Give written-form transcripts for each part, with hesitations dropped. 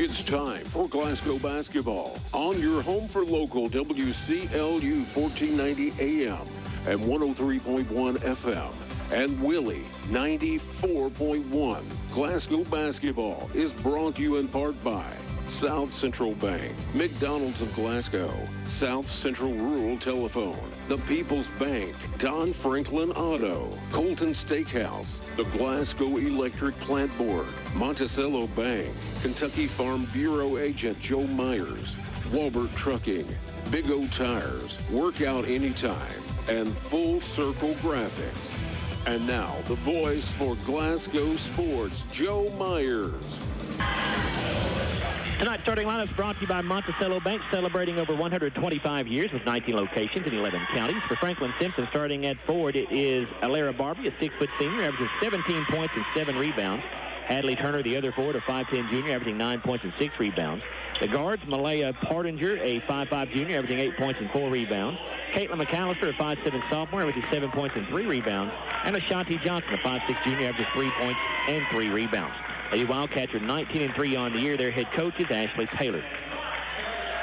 It's time for Glasgow basketball on your home for local WCLU 1490 AM and 103.1 FM and Willie 94.1. Glasgow basketball is brought to you in part by South Central Bank, McDonald's of Glasgow, South Central Rural Telephone, the People's Bank, Don Franklin Auto, Colton Steakhouse, the Glasgow Electric Plant Board, Monticello Bank, Kentucky Farm Bureau Agent Joe Myers, Walbert Trucking, Big O Tires, Workout Anytime, and Full Circle Graphics. And now, the voice for Glasgow sports, Joe Myers. Tonight's starting lineup is brought to you by Monticello Bank, celebrating over 125 years with 19 locations in 11 counties. For Franklin-Simpson, starting at forward, it is Alara Barbie, a 6-foot senior, averages 17 points and 7 rebounds. Hadley Turner, the other forward, a 5'10 junior, averaging 9 points and 6 rebounds. The guards, Malaya Partinger, a 5'5 junior, averaging 8 points and 4 rebounds. Caitlin McAllister, a 5'7 sophomore, averaging 7 points and 3 rebounds. And Ashanti Johnson, a 5'6 junior, averages 3 points and 3 rebounds. Lady Wildcats are 19-3 on the year. Their head coach is Ashley Taylor.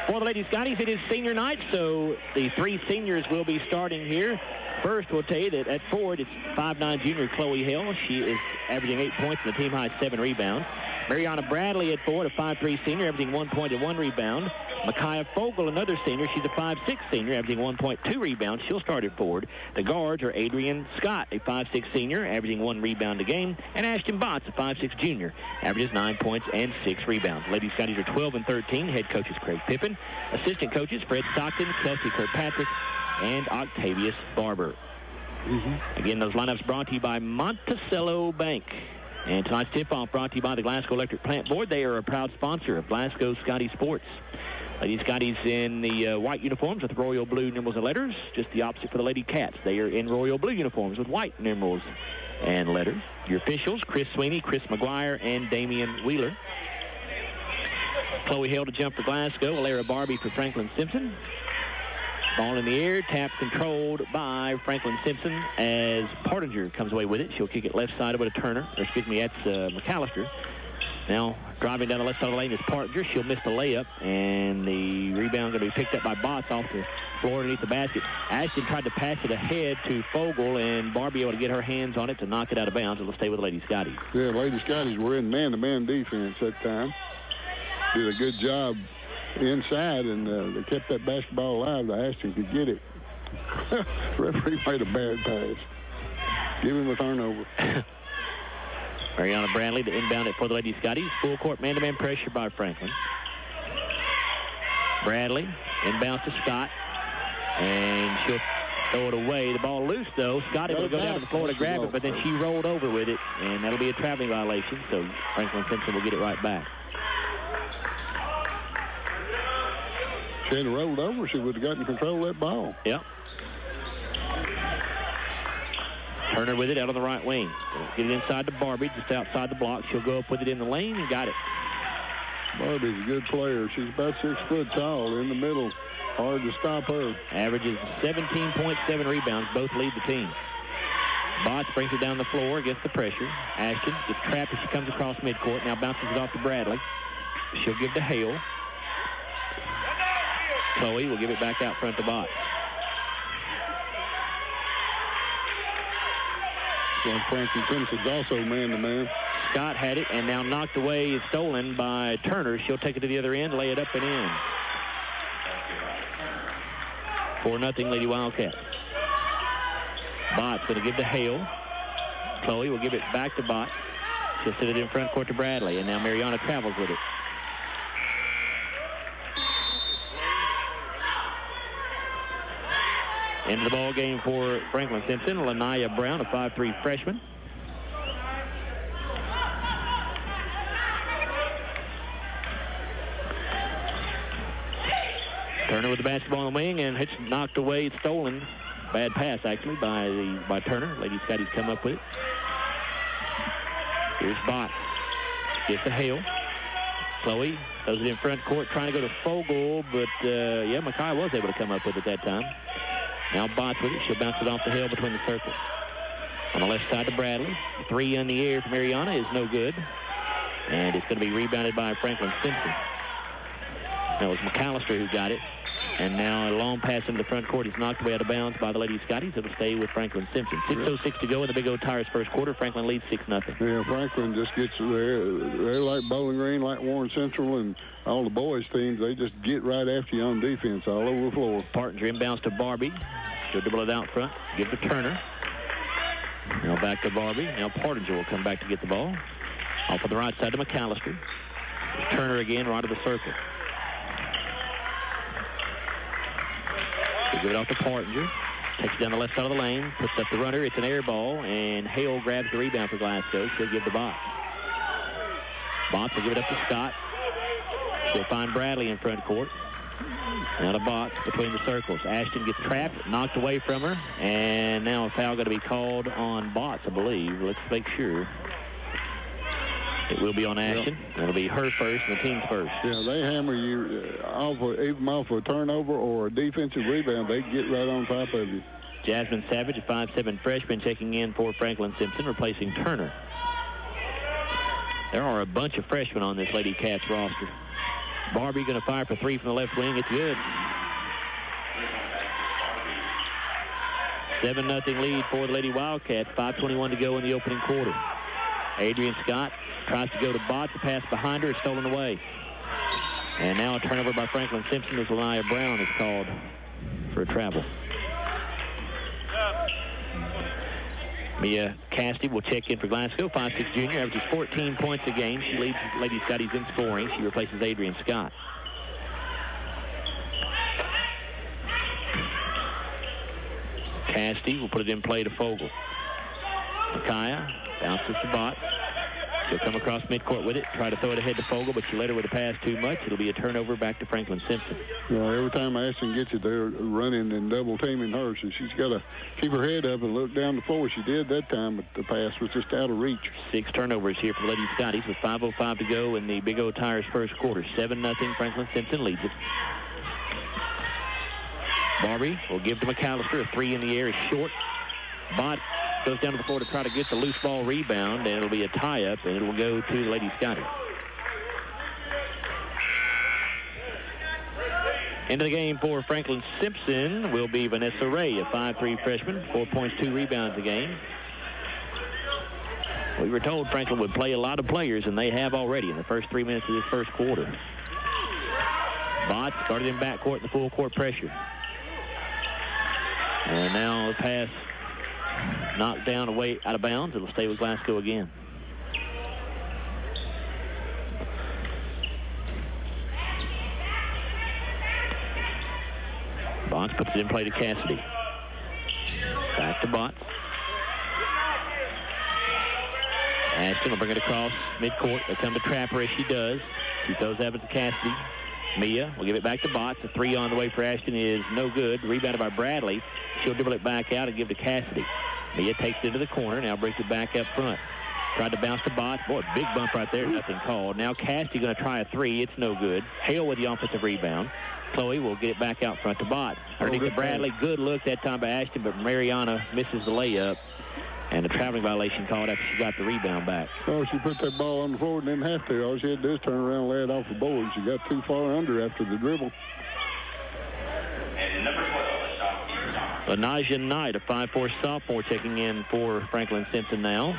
For the Lady Scotties, it is senior night, so the 3 seniors will be starting here. First, we'll tell you that at forward, it's 5'9 junior Chloe Hill. She is averaging 8 points and the team high 7 rebounds. Mariana Bradley at forward, a 5'3 senior, averaging 1 point and 1 rebound. Micaiah Fogel, another senior. She's a 5'6 senior, averaging 1.2 rebounds. She'll start at forward. The guards are Adrian Scott, a 5'6 senior, averaging 1 rebound a game. And Ashton Botts, a 5'6 junior, averages 9 points and 6 rebounds. Lady Scotties are 12-13. Head coach is Craig Pippin. Assistant coaches Fred Stockton, Kelsey Kirkpatrick, and Octavius Barber. Again, those lineups brought to you by Monticello Bank. And tonight's tip-off brought to you by the Glasgow Electric Plant Board. They are a proud sponsor of Glasgow Scottie Sports. Lady Scotties in the white uniforms with royal blue numerals and letters, just the opposite for the Lady Cats. They are in royal blue uniforms with white numerals and letters. Your officials, Chris Sweeney, Chris McGuire, and Damian Wheeler. Chloe Hill to jump for Glasgow. Alara Barbie for Franklin-Simpson. Ball in the air, tap controlled by Franklin-Simpson as Partinger comes away with it. She'll kick it left side over to Turner. Or excuse me, that's McAllister. Now driving down the left side of the lane is Partinger. She'll miss the layup, and the rebound going to be picked up by Botts off the floor underneath the basket. Ashton tried to pass it ahead to Fogel, and Barbie able to get her hands on it to knock it out of bounds. It'll stay with Lady Scotties. Yeah, Lady Scotties were in man-to-man defense that time. Did a good job inside, and they kept that basketball alive. Ashton could get it. Referee made a bad pass. Give him a turnover. Mariana Bradley to inbound it for the Lady Scotties. Full court man-to-man pressure by Franklin. Bradley inbounds to Scott, and she'll throw it away. The ball loose, though. Scottie will go down to the floor to grab it, but then she rolled over with it, and that'll be a traveling violation, so Franklin-Simpson will get it right back. If she had rolled over, she would have gotten control of that ball. Yep. Turner with it out on the right wing. Get it inside to Barbie, just outside the block. She'll go up with it in the lane and got it. Barbie's a good player. She's about 6 foot tall in the middle. Hard to stop her. Averages 17.7 rebounds. Both lead the team. Botts brings it down the floor against the pressure. Ashton gets trapped as she comes across midcourt. Now bounces it off to Bradley. She'll give to Hale. Chloe will give it back out front to Botts. And Franklin-Simpson's also man-to-man. Scott had it and now knocked away, stolen by Turner. She'll take it to the other end, lay it up and in. 4-0 Lady Wildcats. Botts going to give to Hale. Chloe will give it back to Botts. She'll sit it in front court to Bradley, and now Mariana travels with it. Into the ball game for Franklin-Simpson, Lanaya Brown, a 5'3 freshman. Turner with the basketball on the wing, and it's knocked away, stolen. Bad pass, actually, by Turner. Lady Scotties come up with it. Here's Botts. Gets to Hale. Chloe throws it in front court, trying to go to Fogel, but, Micaiah was able to come up with it that time. Now Botts with it. She'll bounce it off the hill between the circles. On the left side to Bradley. 3 in the air for Mariana is no good. And it's going to be rebounded by Franklin-Simpson. That was McAllister who got it. And now a long pass into the front court is knocked away out of bounds by the Lady Scotties. It'll stay with Franklin-Simpson. 6:06 to go in the Big O Tires first quarter. Franklin leads 6-0. Yeah, Franklin just gets there. They're like Bowling Green, like Warren Central, and all the boys' teams. They just get right after you on defense all over the floor. Partinger inbounds to Barbie. She'll dribble it out front. Give to Turner. Now back to Barbie. Now Partinger will come back to get the ball. Off on the right side to McAllister. Turner again, right of the circle. They give it off to Partinger. Takes it down the left side of the lane. Puts up the runner. It's an air ball. And Hale grabs the rebound for Glasgow. She'll give to Botts. Botts will give it up to Scott. She'll find Bradley in front court. Now to Botts between the circles. Ashton gets trapped. Knocked away from her. And now a foul going to be called on Botts, I believe. Let's make sure. It will be on Ashton. Yep. It'll be her first and the team's first. Yeah, they hammer you even off a turnover or a defensive rebound. They get right on top of you. Jasmine Savage, a 5'7" freshman, checking in for Franklin-Simpson, replacing Turner. There are a bunch of freshmen on this Lady Cats roster. Barbie going to fire for three from the left wing. It's good. 7-0 lead for the Lady Wildcats. 5:21 to go in the opening quarter. Adrian Scott tries to go to Botts. The pass behind her is stolen away. And now a turnover by Franklin-Simpson as Lania Brown is called for a travel. Mia Cassidy will check in for Glasgow. 5'6" junior, averages 14 points a game. She leads Lady Scotties in scoring. She replaces Adrian Scott. Cassidy will put it in play to Fogel. Micaiah bounces to Botts. She'll come across midcourt with it, try to throw it ahead to Fogel, but she let her with a pass too much. It'll be a turnover back to Franklin-Simpson. Yeah, every time Ashton gets it, they're running and double teaming her, so she's got to keep her head up and look down the floor. She did that time, but the pass was just out of reach. 6 turnovers here for the Lady Scotties with 5:05 to go in the Big O Tires first quarter. 7-0, Franklin-Simpson leads it. Barbie will give to McAllister. A three in the air is short. Bott goes down to the floor to try to get the loose ball rebound, and it'll be a tie-up, and it will go to the Lady Scotties. Into the game for Franklin-Simpson will be Vanessa Ray, a 5'3" freshman, 4 points, 2 rebounds a game. We were told Franklin would play a lot of players, and they have already in the first 3 minutes of this first quarter. Bott started in backcourt in the full court pressure. And now the pass knocked down away out of bounds. It'll stay with Glasgow again. Botts puts it in play to Cassidy. Back to Botts. Ashton will bring it across midcourt. They come to trap her as she does. She throws that to Cassidy. Mia will give it back to Botts. A three on the way for Ashton is no good. Rebounded by Bradley. She'll dribble it back out and give to Cassidy. Mia takes it into the corner. Now brings it back up front. Tried to bounce to Botts. Boy, big bump right there. Nothing called. Now Cassidy going to try a three. It's no good. Hale with the offensive rebound. Chloe will get it back out front to Botts. Underneath to Bradley. Good look that time by Ashton, but Mariana misses the layup. And a traveling violation called after she got the rebound back. Oh, she put that ball on the floor and didn't have to. All she had to do is turn around and lay it off the board. She got too far under after the dribble. And number 12, Anaja Knight, a 5'4" sophomore, checking in for Franklin-Simpson now.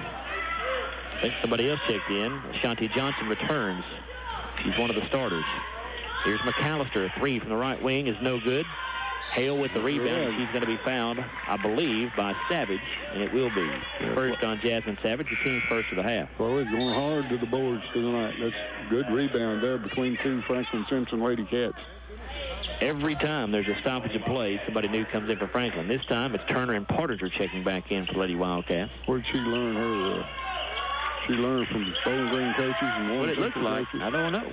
I think somebody else checked in. Ashanti Johnson returns. She's one of the starters. Here's McAllister. A three from the right wing is no good. Hale with the rebound. She's going to be fouled, I believe, by Savage, and it will be. First on Jasmine Savage, the team's first of the half. Well, it's going hard to the boards tonight. That's good rebound there between two Franklin-Simpson Lady Cats. Every time there's a stoppage of play, somebody new comes in for Franklin. This time it's Turner and Partinger checking back in for Lady Wildcats. Where'd she learn her? She learned from Bowling Green coaches and what it looks like, coaches. I don't know.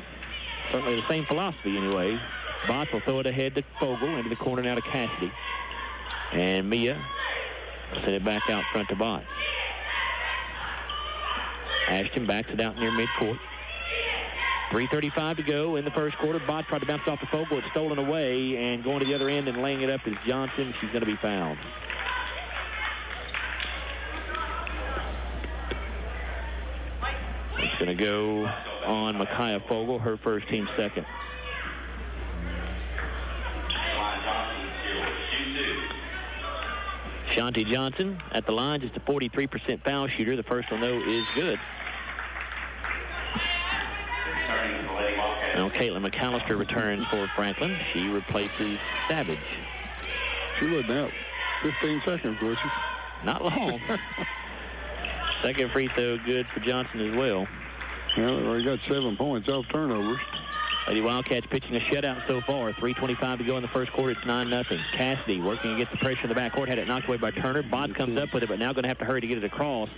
Certainly the same philosophy anyway. Botts will throw it ahead to Fogel, into the corner now to Cassidy. And Mia will send it back out front to Botts. Ashton backs it out near midcourt. 3:35 to go in the first quarter. Botts tried to bounce off the Fogel. It's stolen away, and going to the other end and laying it up is Johnson. She's going to be fouled. It's Going to go on Micaiah Fogel, her first, team second. Shanti Johnson at the line, just a 43% foul shooter. The first one, though, is good. Now Caitlin McAllister returns for Franklin. She replaces Savage. She wasn't out 15 seconds, was she? Not long. Second free throw good for Johnson as well. Well, they got 7 points off turnovers. Lady Wildcats pitching a shutout so far. 3:25 to go in the first quarter. It's 9-0. Cassidy working against the pressure in the backcourt. Had it knocked away by Turner. Botts comes up with it, but now going to have to hurry to get it across.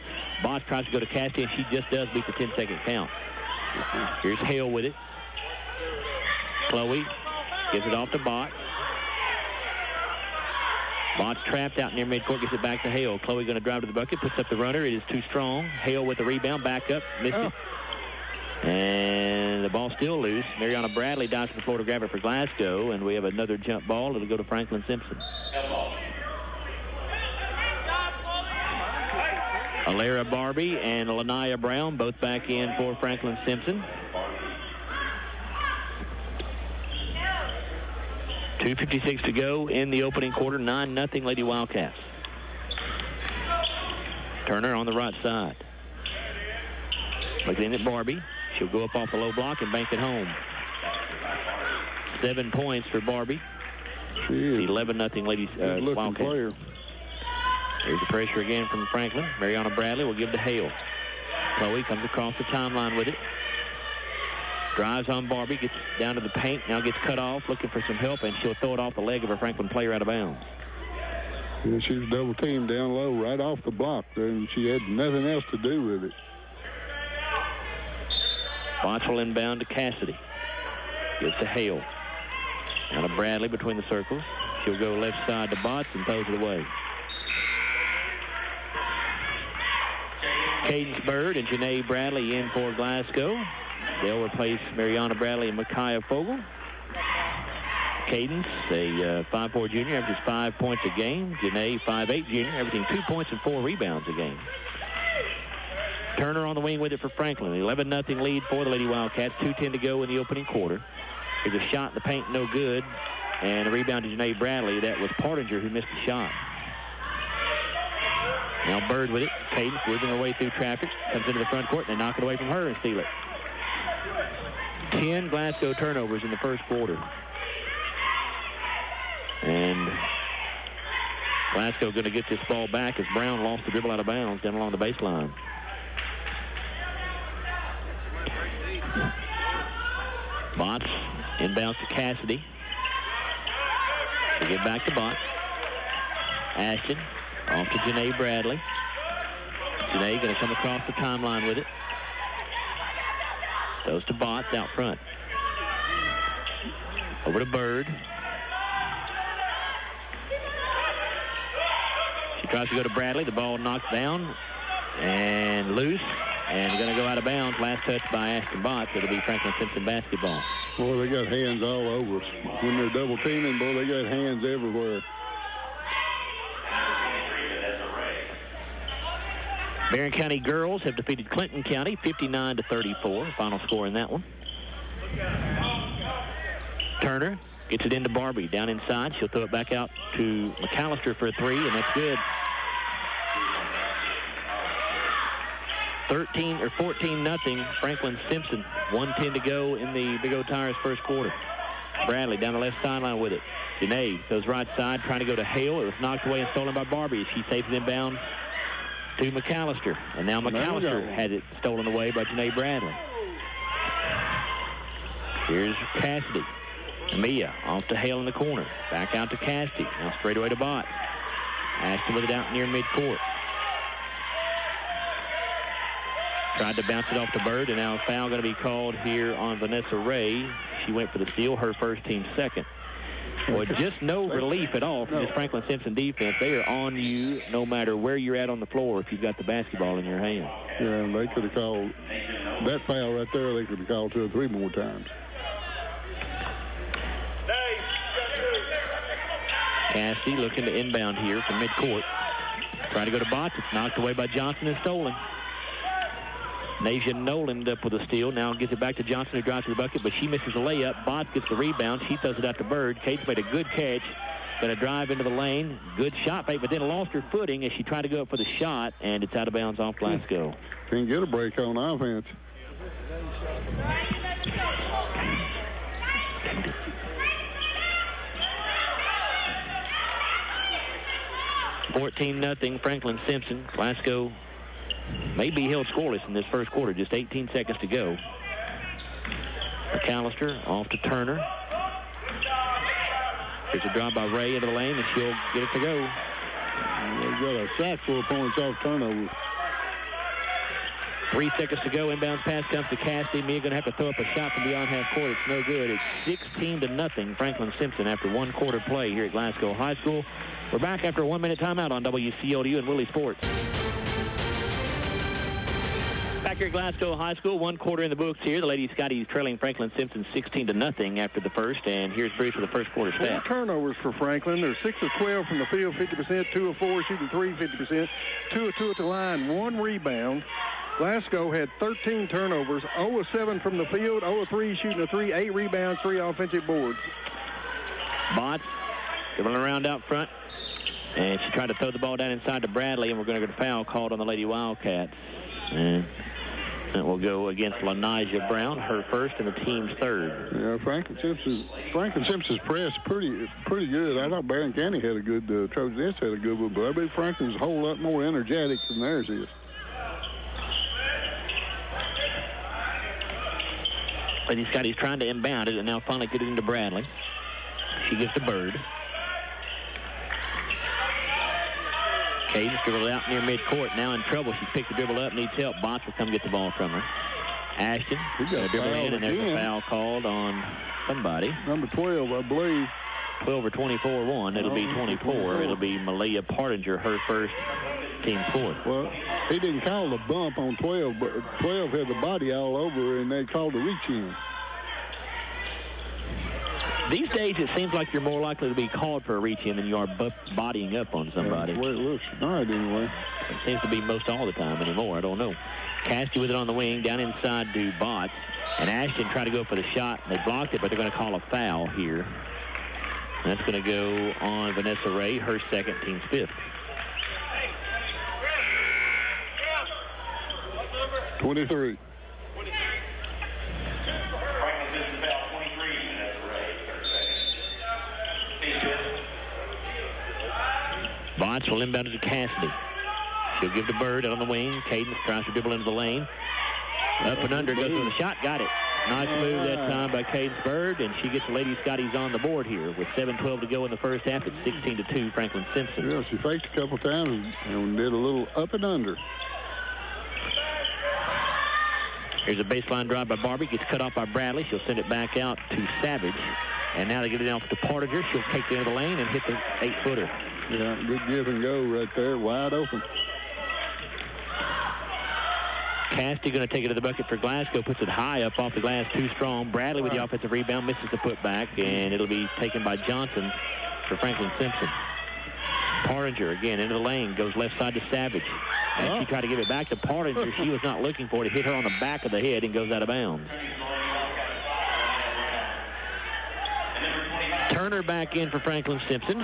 Botts tries to go to Cassidy, and she just does beat the 10-second count. Here's Hale with it. Chloe gives it off to Botts. Botts trapped out near midcourt, gets it back to Hale. Chloe going to drive to the bucket, puts up the runner. It is too strong. Hale with the rebound, back up, missed it. And the ball still loose. Mariana Bradley dives to the floor to grab it for Glasgow, and we have another jump ball. It'll go to Franklin-Simpson. Alara Barbie and Lanaya Brown both back in for Franklin-Simpson. 2:56 to go in the opening quarter. 9-0 Lady Wildcats. Turner on the right side. Looking at Barbie. She'll go up off the low block and bank it home. 7 points for Barbie. She is 11-0 Ladies Wildcats. Player. There's the pressure again from Franklin. Mariana Bradley will give to Hale. Chloe comes across the timeline with it. Drives on Barbie, gets down to the paint, now gets cut off, looking for some help, and she'll throw it off the leg of a Franklin player out of bounds. Yeah, she was double teamed down low right off the block there, and she had nothing else to do with it. Botts will inbound to Cassidy. Gives to Hale. Now to Bradley between the circles. She'll go left side to Botts and throws it away. Cadence Bird and Janae Bradley in for Glasgow. They'll replace Mariana Bradley and Micaiah Fogel. Cadence, a 5'4 junior, averages 5 points a game. Janae, 5'8 junior, averaging 2 points and 4 rebounds a game. Turner on the wing with it for Franklin. 11-0 lead for the Lady Wildcats. 2:10 to go in the opening quarter. There's a shot in the paint, no good. And a rebound to Janae Bradley. That was Partinger who missed the shot. Now Bird with it. Cadence whizzing her way through traffic. Comes into the front court and they knock it away from her and steal it. 10 Glasgow turnovers in the first quarter. And Glasgow going to get this ball back as Brown lost the dribble out of bounds down along the baseline. Botts inbounds to Cassidy. They get back to Botts. Ashton off to Janae Bradley. Janae going to come across the timeline with it. Goes to Botts out front. Over to Bird. She tries to go to Bradley. The ball knocked down and loose and going to go out of bounds. Last touch by Ashton Botts. It'll be Franklin-Simpson basketball. Boy, they got hands all over us. When they're double teaming, boy, they got hands everywhere. Barron County girls have defeated Clinton County 59-34. Final score in that one. Turner gets it into Barbie down inside. She'll throw it back out to McAllister for a three, and that's good. 14-0 Franklin-Simpson. 1:10 to go in the Big O Tires first quarter. Bradley down the left sideline with it. Janae goes right side, trying to go to Hale. It was knocked away and stolen by Barbie as she saves it inbound to McAllister. And now McAllister had it stolen away by Janae Bradley. Here's Cassidy. Mia off to Hale in the corner. Back out to Cassidy. Now straight away to Botts. Ashton with it out near midcourt. Tried to bounce it off to Bird, and now a foul going to be called here on Vanessa Ray. She went for the steal, her first, team second. Well, just no relief at all from this Franklin-Simpson defense. They are on you no matter where you're at on the floor if you've got the basketball in your hand. Yeah, and they could have called that foul right there. They could have called 2 or 3 more times. Cassidy looking to inbound here from midcourt. Trying to go to Botts. It's knocked away by Johnson and stolen. Nasia Noland up with a steal. Now gets it back to Johnson, who drives to the bucket, but she misses a layup. Botts gets the rebound. She throws it out to Bird. Cade's made a good catch. Going to drive into the lane. Good shot fake, but then lost her footing as she tried to go up for the shot, and it's out of bounds off Glasgow. Can't get a break on offense. (14-0) Franklin-Simpson. Glasgow may be held scoreless in this first quarter. Just 18 seconds to go. McAllister off to Turner. There's a drive by Ray into the lane, and she'll get it to go. They've got a sack full of points off turnover. 3 seconds to go. Inbounds pass comes to Cassidy. Mia going to have to throw up a shot from beyond half court. It's no good. It's 16-0 Franklin-Simpson after one quarter play here at Glasgow High School. We're back after a 1-minute timeout on WCLU and Willie Sports. Back here at Glasgow High School, 1 quarter in the books here. The Lady Scottie trailing Franklin-Simpson 16-0 after the first. And here's Bruce with the first quarter stats. 4 turnovers for Franklin. They're 6 of 12 from the field, 50%, 2 of 4 shooting 3, 50%, 2 of 2 at the line, 1 rebound. Glasgow had 13 turnovers, 0 of 7 from the field, 0 of 3 shooting a 3, 8 rebounds, 3 offensive boards. Botts dribbling around out front. And she tried to throw the ball down inside to Bradley, and we're going to get a foul called on the Lady Wildcats. And that will go against Lanija Brown, her first and the team's third. Yeah, Franklin-Simpson's press pretty good. I thought Barron County had a good, Trojan S had a good one, but I bet Franklin's a whole lot more energetic than theirs is. Lady Scottie's trying to inbound it and now finally get it into Bradley. She gives to Bird. Caden's dribbled out near midcourt, now in trouble. She's picked the dribble up, needs help. Botts will come get the ball from her. Ashton, dribble in, and there's a foul called on somebody. Number 12, I believe. 12 or 24-1. It'll be 24. It'll be Malia Partinger, her first, team fourth. Well, he didn't call the bump on 12, but 12 had the body all over, and they called the reach in. These days, it seems like you're more likely to be called for a reach-in than you are bodying up on somebody. Well, it looks tonight anyway. It seems to be most all the time anymore. I don't know. Cassidy with it on the wing, down inside to Botts. And Ashton tried to go for the shot. They blocked it, but they're going to call a foul here. And that's going to go on Vanessa Ray, her second, team's fifth. 23. Botts will inbound it to Cassidy. She'll give to Bird out on the wing. Cadence tries to dribble into the lane. Up and under, goes for the shot, got it. Nice move that time by Cadence Bird, and she gets the Lady Scotties on the board here with 7:12 to go in the first half. It's 16-2 Franklin-Simpson. Yeah, she faked a couple times and did a little up and under. Here's a baseline drive by Barbie. Gets cut off by Bradley. She'll send it back out to Savage. And now they get it off to Partinger. She'll take the end of the lane and hit the 8-footer. Yeah, good give and go right there, wide open. Cassidy going to take it to the bucket for Glasgow. Puts it high up off the glass, too strong. Bradley with the offensive rebound, misses the putback, and it'll be taken by Johnson for Franklin-Simpson. Partinger again into the lane, goes left side to Savage. And she tried to give it back to Partinger. She was not looking for it. It hit her on the back of the head and goes out of bounds. Turner back in for Franklin-Simpson,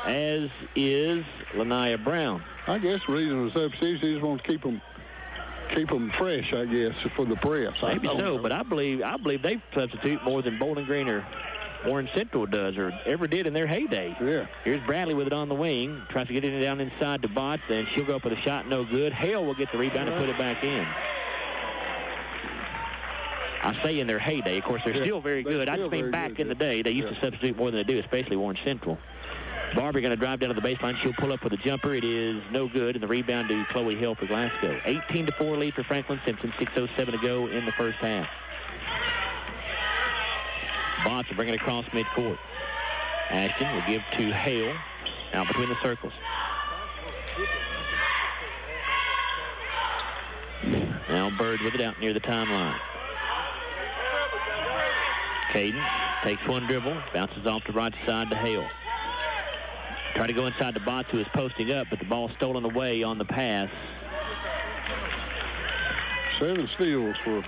as is Lanija Brown. I guess the reason the substitutes, they just want to keep them fresh, I guess, for the press. Maybe so, but I believe they substitute more than Bowling Green or Warren Central does or ever did in their heyday. Yeah. Here's Bradley with it on the wing. Tries to get it down inside to Botts, and she'll go up with a shot, no good. Hale will get the rebound and put it back in. I say in their heyday. Of course, they're still very good. I just mean back in the day, they used to substitute more than they do, especially Warren Central. Barbie going to drive down to the baseline. She'll pull up with a jumper. It is no good, and the rebound to Chloe Hill for Glasgow. 18-4 lead for Franklin-Simpson. 6:07 to go in the first half. Botts will bring it across midcourt. Ashton will give to Hale. Now between the circles. Now Bird with it out near the timeline. Cadence takes one dribble, bounces off the right side to Hale. Try to go inside to Botts, who is posting up, but the ball stolen away on the pass. 7 steals for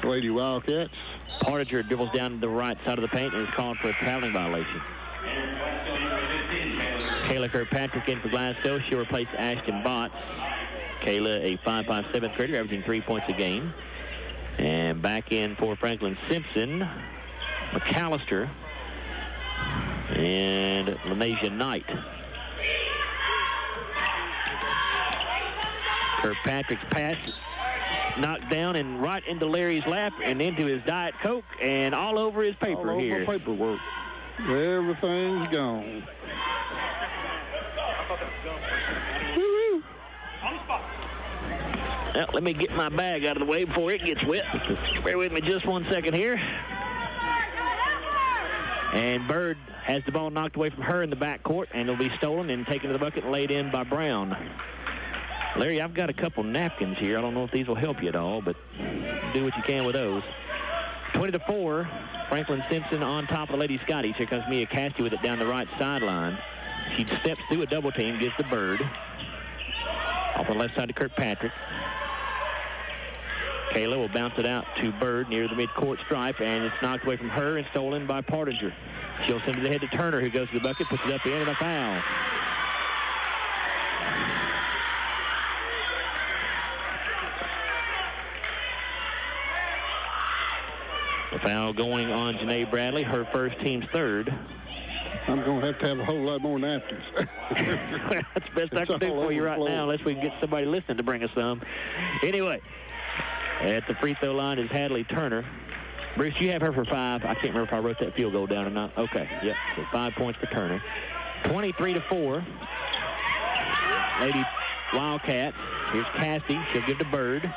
Lady Wildcats. Porter dribbles down to the right side of the paint and is called for a traveling violation. Kayla Kirkpatrick in for Glasgow. She'll replace Ashton Botts. Kayla, a 5'5" 7th grader, averaging 3 points a game. And back in for Franklin-Simpson, McAllister and LaNasia Knight. Kirkpatrick's pass knocked down and right into Larry's lap and into his Diet Coke and all over his paper all here. over paperwork. Everything's gone. Woo-hoo. Well, let me get my bag out of the way before it gets wet. Bear with me just 1 second here. And Bird has the ball knocked away from her in the backcourt, and it'll be stolen and taken to the bucket and laid in by Brown. Larry, I've got a couple napkins here. I don't know if these will help you at all, but do what you can with those. 20-4, Franklin-Simpson on top of the Lady Scotties. Here comes Mia Cassidy with it down the right sideline. She steps through a double team, gives the Bird. Off on the left side to Kirkpatrick. Kayla will bounce it out to Bird near the midcourt stripe, and it's knocked away from her and stolen by Partinger. She'll send it ahead to Turner, who goes to the bucket, puts it up in, and a foul. A foul going on Janae Bradley, her first, team's third. I'm going to have a whole lot more napkins. That's the best I can do for you right now, unless we can get somebody listening to bring us some. Anyway, at the free throw line is Hadley Turner. Bruce, you have her for 5. I can't remember if I wrote that field goal down or not. Okay, yep, so 5 points for Turner. 23-4. Lady Wildcats. Here's Cassidy. She'll give to Bird.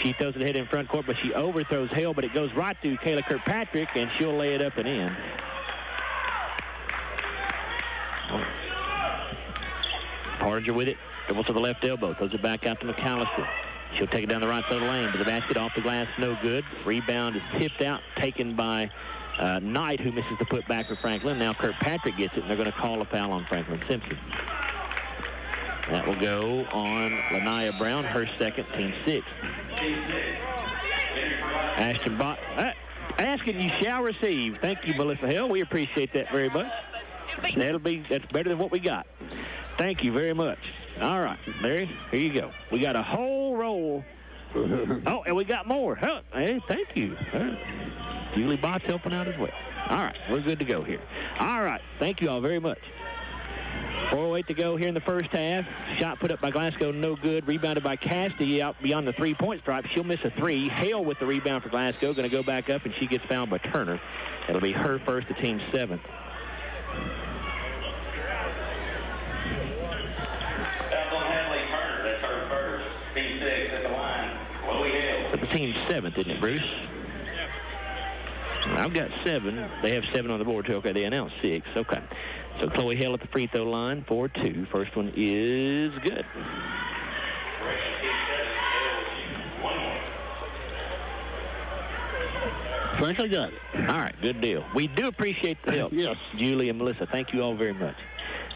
She throws it ahead in front court, but she overthrows Hale, but it goes right to Kayla Kirkpatrick, and she'll lay it up and in. Partinger with it. Dribbles to the left elbow. Throws it back out to McAllister. She'll take it down the right side of the lane to the basket, off the glass, no good. Rebound is tipped out, taken by Knight, who misses the putback for Franklin. Now Kirkpatrick gets it, and they're going to call a foul on Franklin-Simpson. That will go on Lanaya Brown, her second, team 6. Ashton Bott. Ask it, you shall receive. Thank you, Melissa Hill. We appreciate that very much. That's better than what we got. Thank you very much. All right, Larry, here you go. We got a whole roll. Oh, and we got more. Oh, hey, thank you. Julie Bott's helping out as well. All right, we're good to go here. All right, thank you all very much. 4:08 to go here in the first half. Shot put up by Glasgow, no good. Rebounded by Cassidy out beyond the three-point stripe. She'll miss a 3. Hale with the rebound for Glasgow. Going to go back up, and she gets fouled by Turner. It'll be her first, the team's 7th. The team's 7th, isn't it, Bruce? I've got 7. They have 7 on the board, too. Okay, they announced 6. Okay. So Chloe Hale at the free throw line for 2. First one is good. I think I got it. All right, good deal. We do appreciate the help. Yes. Julie and Melissa, thank you all very much.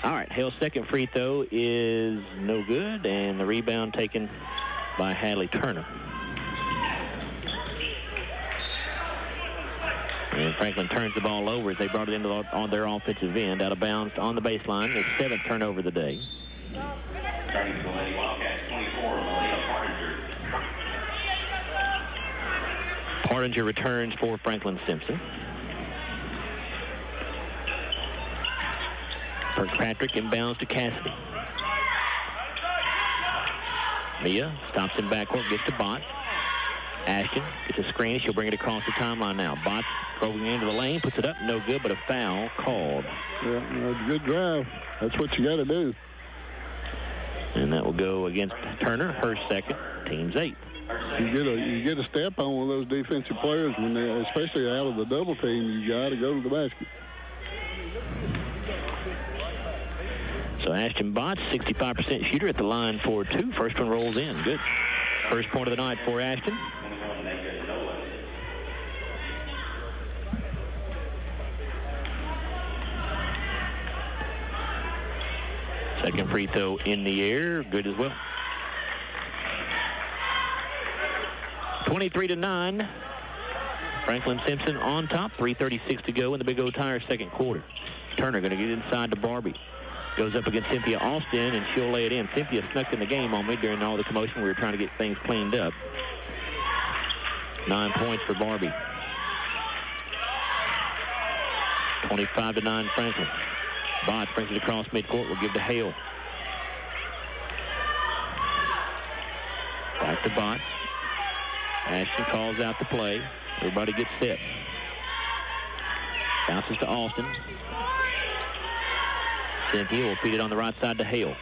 All right, Hale's second free throw is no good, and the rebound taken by Hadley Turner. And Franklin turns the ball over as they brought it into on their offensive end, out of bounds on the baseline. It's 7th turnover of the day. Starting for the Lady Wildcats, 24, Malia Partinger. Partinger returns for Franklin-Simpson. Kirkpatrick inbounds to Cassidy. Mia stops in backcourt, gets to Bott. Ashton gets a screen. She'll bring it across the timeline now. Bott going into the lane, puts it up, no good, but a foul called. Yeah, good drive. That's what you got to do. And that will go against Turner, her second, team's 8th. You get a step on one of those defensive players, when they, especially out of the double team, you got to go to the basket. So Ashton Bott, 65% shooter at the line for 2. First one rolls in. Good. First point of the night for Ashton. Second free throw in the air. Good as well. 23-9. Franklin-Simpson on top. 3:36 to go in the Big O Tire second quarter. Turner going to get inside to Barbie. Goes up against Cynthia Austin, and she'll lay it in. Cynthia snuck in the game on me during all the commotion. We were trying to get things cleaned up. 9 points for Barbie. 25-9 Franklin. Botts brings it across midcourt. We'll give to Hale. Back to Botts. Ashton calls out the play. Everybody gets set. Bounces to Austin. Cynthia will feed it on the right side to Hale.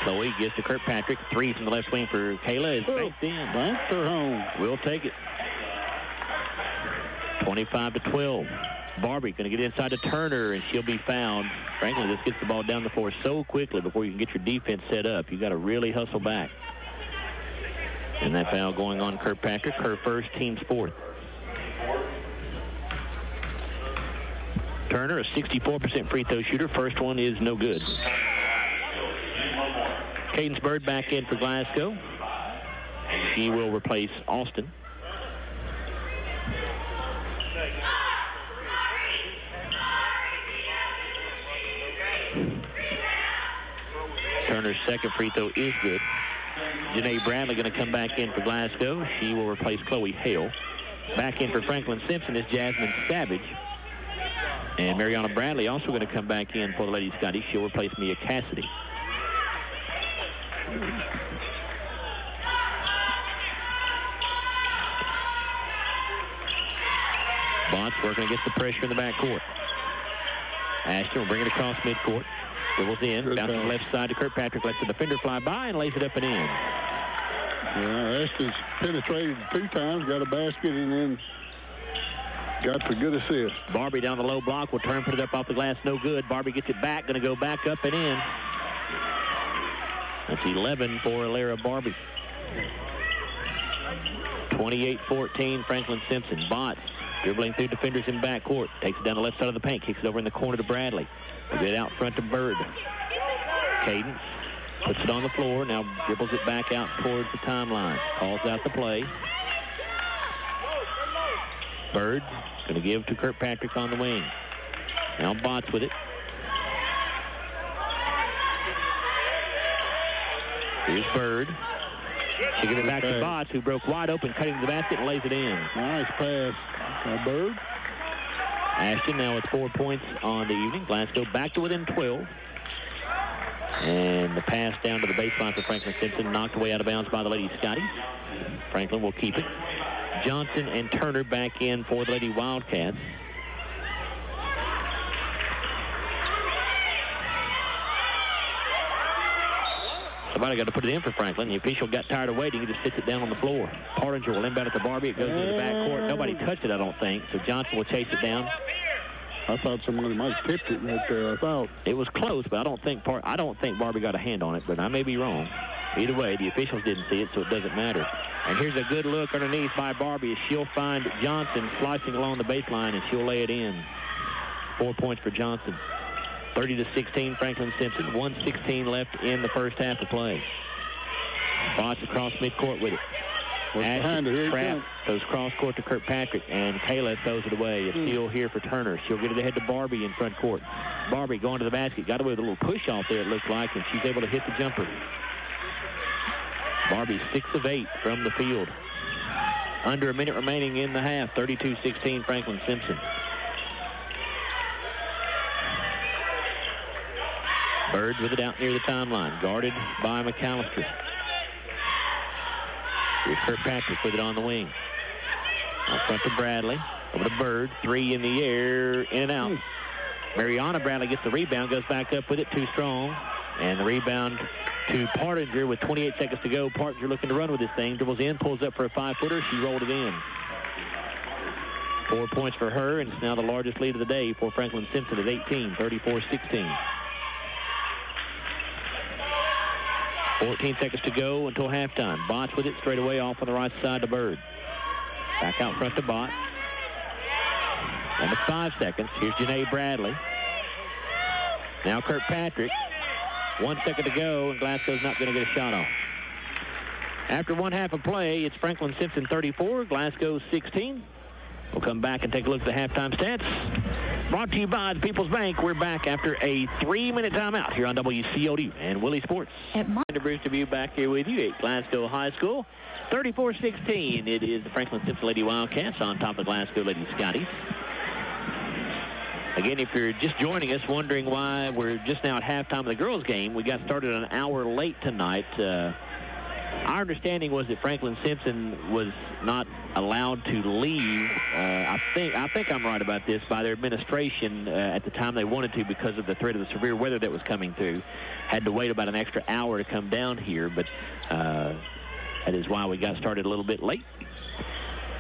Chloe gives to Kirkpatrick. 3 from the left wing for Kayla is banked in. Banked her home. We'll take it. 25-12. Barbie going to get inside to Turner, and she'll be fouled. Franklin just gets the ball down the floor so quickly before you can get your defense set up. You got to really hustle back. And that foul going on Kirkpatrick, her first, team's fourth. Turner, a 64% free throw shooter. First one is no good. Cadence Bird back in for Glasgow. She will replace Austin. Turner's second free throw is good. Janae Bradley going to come back in for Glasgow. She will replace Chloe Hale. Back in for Franklin-Simpson is Jasmine Savage. And Mariana Bradley also going to come back in for the Lady Scottie. She'll replace Mia Cassidy. Botts working against the pressure in the backcourt. Ashton will bring it across midcourt. Dribbles in, bounces left side to Kirkpatrick, lets the defender fly by and lays it up and in. Yeah, Ashton's penetrated 2 times, got a basket, and then got the good assist. Barbie down the low block will turn, put it up off the glass, no good. Barbie gets it back, going to go back up and in. That's 11 for Alara Barbie. 28-14, Franklin-Simpson. Botts dribbling through defenders in backcourt. Takes it down the left side of the paint, kicks it over in the corner to Bradley. A bit out front to Bird. Cadence puts it on the floor, now dribbles it back out towards the timeline. Calls out the play. Bird going to give to Kirkpatrick on the wing. Now Botts with it. Here's Bird. She gives it back to Botts, who broke wide open, cutting to the basket and lays it in. Nice pass by Bird. Ashton now with 4 points on the evening. Glasgow back to within 12. And the pass down to the baseline for Franklin-Simpson, knocked away out of bounds by the Lady Scottie. Franklin will keep it. Johnson and Turner back in for the Lady Wildcats. Somebody got to put it in for Franklin. The official got tired of waiting. He just sits it down on the floor. Partinger will inbound it to Barbie. It goes into the backcourt. Nobody touched it, I don't think. So Johnson will chase it down. I thought somebody might have tipped it right there. I thought it was close, but I don't think Barbie got a hand on it. But I may be wrong. Either way, the officials didn't see it, so it doesn't matter. And here's a good look underneath by Barbie as she'll find Johnson slicing along the baseline, and she'll lay it in. 4 points for Johnson. 30-16, Franklin-Simpson. 1:16 left in the first half of play. Botts across midcourt with it. Ashton Pratt goes cross court to Kirkpatrick, and Kayla throws it away. A steal here for Turner. She'll get it ahead to Barbie in front court. Barbie going to the basket. Got away with a little push off there, it looked like, and she's able to hit the jumper. Barbie 6 of 8 from the field. Under a minute remaining in the half. 32-16, Franklin-Simpson. Bird with it out near the timeline, guarded by McAllister. Here's Kirkpatrick with it on the wing. Out front to Bradley. Over to Bird. 3 in the air, in and out. Mariana Bradley gets the rebound, goes back up with it, too strong. And the rebound to Partinger with 28 seconds to go. Partinger looking to run with this thing. Dribbles in, pulls up for a 5-footer. She rolled it in. 4 points for her, and it's now the largest lead of the day for Franklin-Simpson at 18, 34-16. 14 seconds to go until halftime. Botts with it straight away off on the right side to Bird. Back out front to Botts. And with 5 seconds, here's Janae Bradley. Now Kirkpatrick. 1 second to go, and Glasgow's not going to get a shot off. After one half of play, it's Franklin-Simpson 34, Glasgow 16. We'll come back and take a look at the halftime stats. Brought to you by the People's Bank. We're back after a 3-minute timeout here on WCLU and Willie Sports. Brewster View back here with you at Glasgow High School. 34-16. It is the Franklin-Simpson Lady Wildcats on top of the Glasgow Lady Scotties. Again, if you're just joining us, wondering why we're just now at halftime of the girls' game, we got started an hour late tonight. Our understanding was that Franklin-Simpson was not allowed to leave. I think I'm right about this, by their administration at the time they wanted to because of the threat of the severe weather that was coming through. Had to wait about an extra hour to come down here, but that is why we got started a little bit late.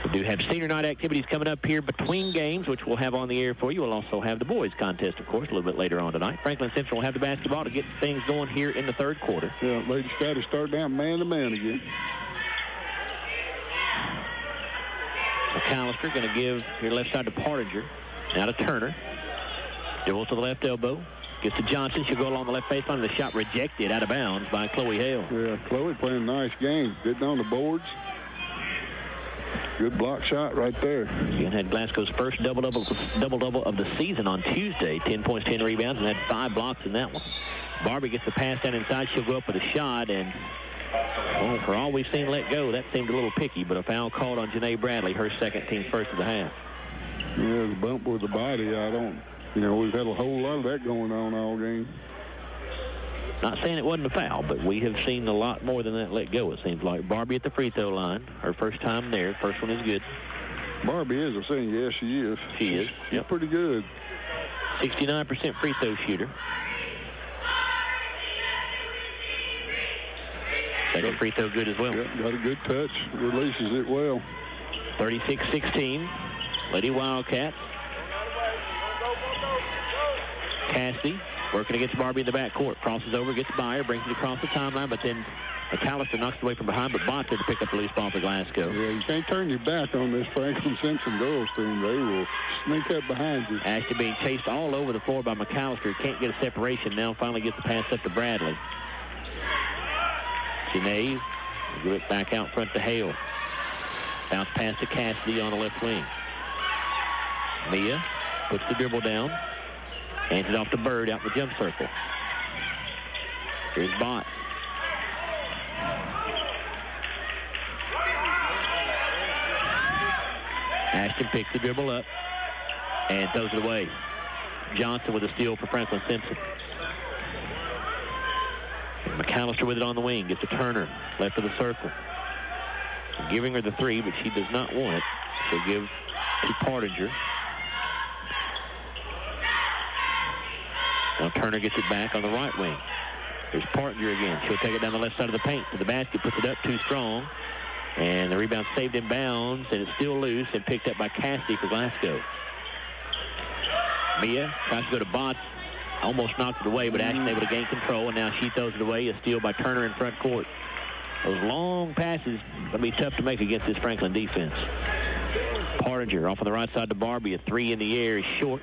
We do have senior night activities coming up here between games, which we'll have on the air for you. We'll also have the boys contest, of course, a little bit later on tonight. Franklin-Simpson will have the basketball to get things going here in the third quarter. Yeah, Lady Scottie start down man-to-man again. McAllister going to give here left side to Partinger. Now to Turner. Dribbles to the left elbow. Gets to Johnson. She'll go along the left baseline. The shot rejected out of bounds by Chloe Hale. Yeah, Chloe playing a nice game. Getting on the boards. Good block shot right there. Again, had Glasgow's first double-double of the season on Tuesday. 10 points, 10 rebounds, and had 5 blocks in that one. Barbie gets the pass down inside. She'll go up with a shot, and well, for all we've seen let go, that seemed a little picky, but a foul called on Janae Bradley, her second team first of the half. Yeah, the bump with the body, we've had a whole lot of that going on all game. Not saying it wasn't a foul, but we have seen a lot more than that let go, it seems like. Barbie at the free throw line. Her first time there. First one is good. Barbie is. I'm saying, yes, she is. She is. She's pretty good. 69% free throw shooter. Second free throw good as well. Yep, got a good touch. Releases it well. 36-16. Lady Wildcats. Cassidy working against Barbie in the backcourt. Crosses over, gets by her, brings it across the timeline, but then McAllister knocks it away from behind, but Bott had to pick up the loose ball for Glasgow. Yeah, you can't turn your back on this Franklin-Simpson girls team. They will sneak up behind you. Ashton being chased all over the floor by McAllister. Can't get a separation. Now finally gets the pass up to Bradley. Janae give it back out front to Hale. Bounce pass to Cassidy on the left wing. Mia puts the dribble down. Hands it off to Bird out in the jump circle. Here's Bott. Ashton picks the dribble up and throws it away. Johnson with a steal for Franklin-Simpson. McAllister with it on the wing. Gets to Turner, left of the circle. Giving her the three, but she does not want it. She'll give to Partinger. Now Turner gets it back on the right wing. There's Partinger again. She'll take it down the left side of the paint to the basket, puts it up too strong. And the rebound saved in bounds, and it's still loose and picked up by Cassidy for Glasgow. Mia tries to go to Bott. Almost knocked it away, but Ashton able to gain control, and now she throws it away. A steal by Turner in front court. Those long passes going to be tough to make against this Franklin defense. Partinger off on the right side to Barbie. A three in the air is short.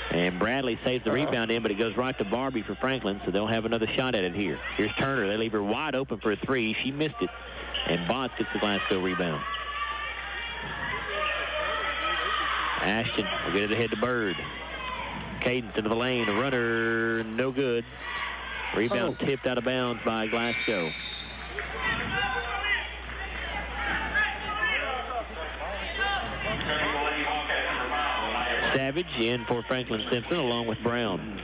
And Bradley saves the rebound in, but it goes right to Barbie for Franklin, so they'll have another shot at it here. Here's Turner. They leave her wide open for a three. She missed it, and Bott gets the Glasgow rebound. Ashton will get it ahead to Bird. Cadence into the lane. A runner, no good. Rebound tipped out of bounds by Glasgow. Savage in for Franklin-Simpson along with Brown.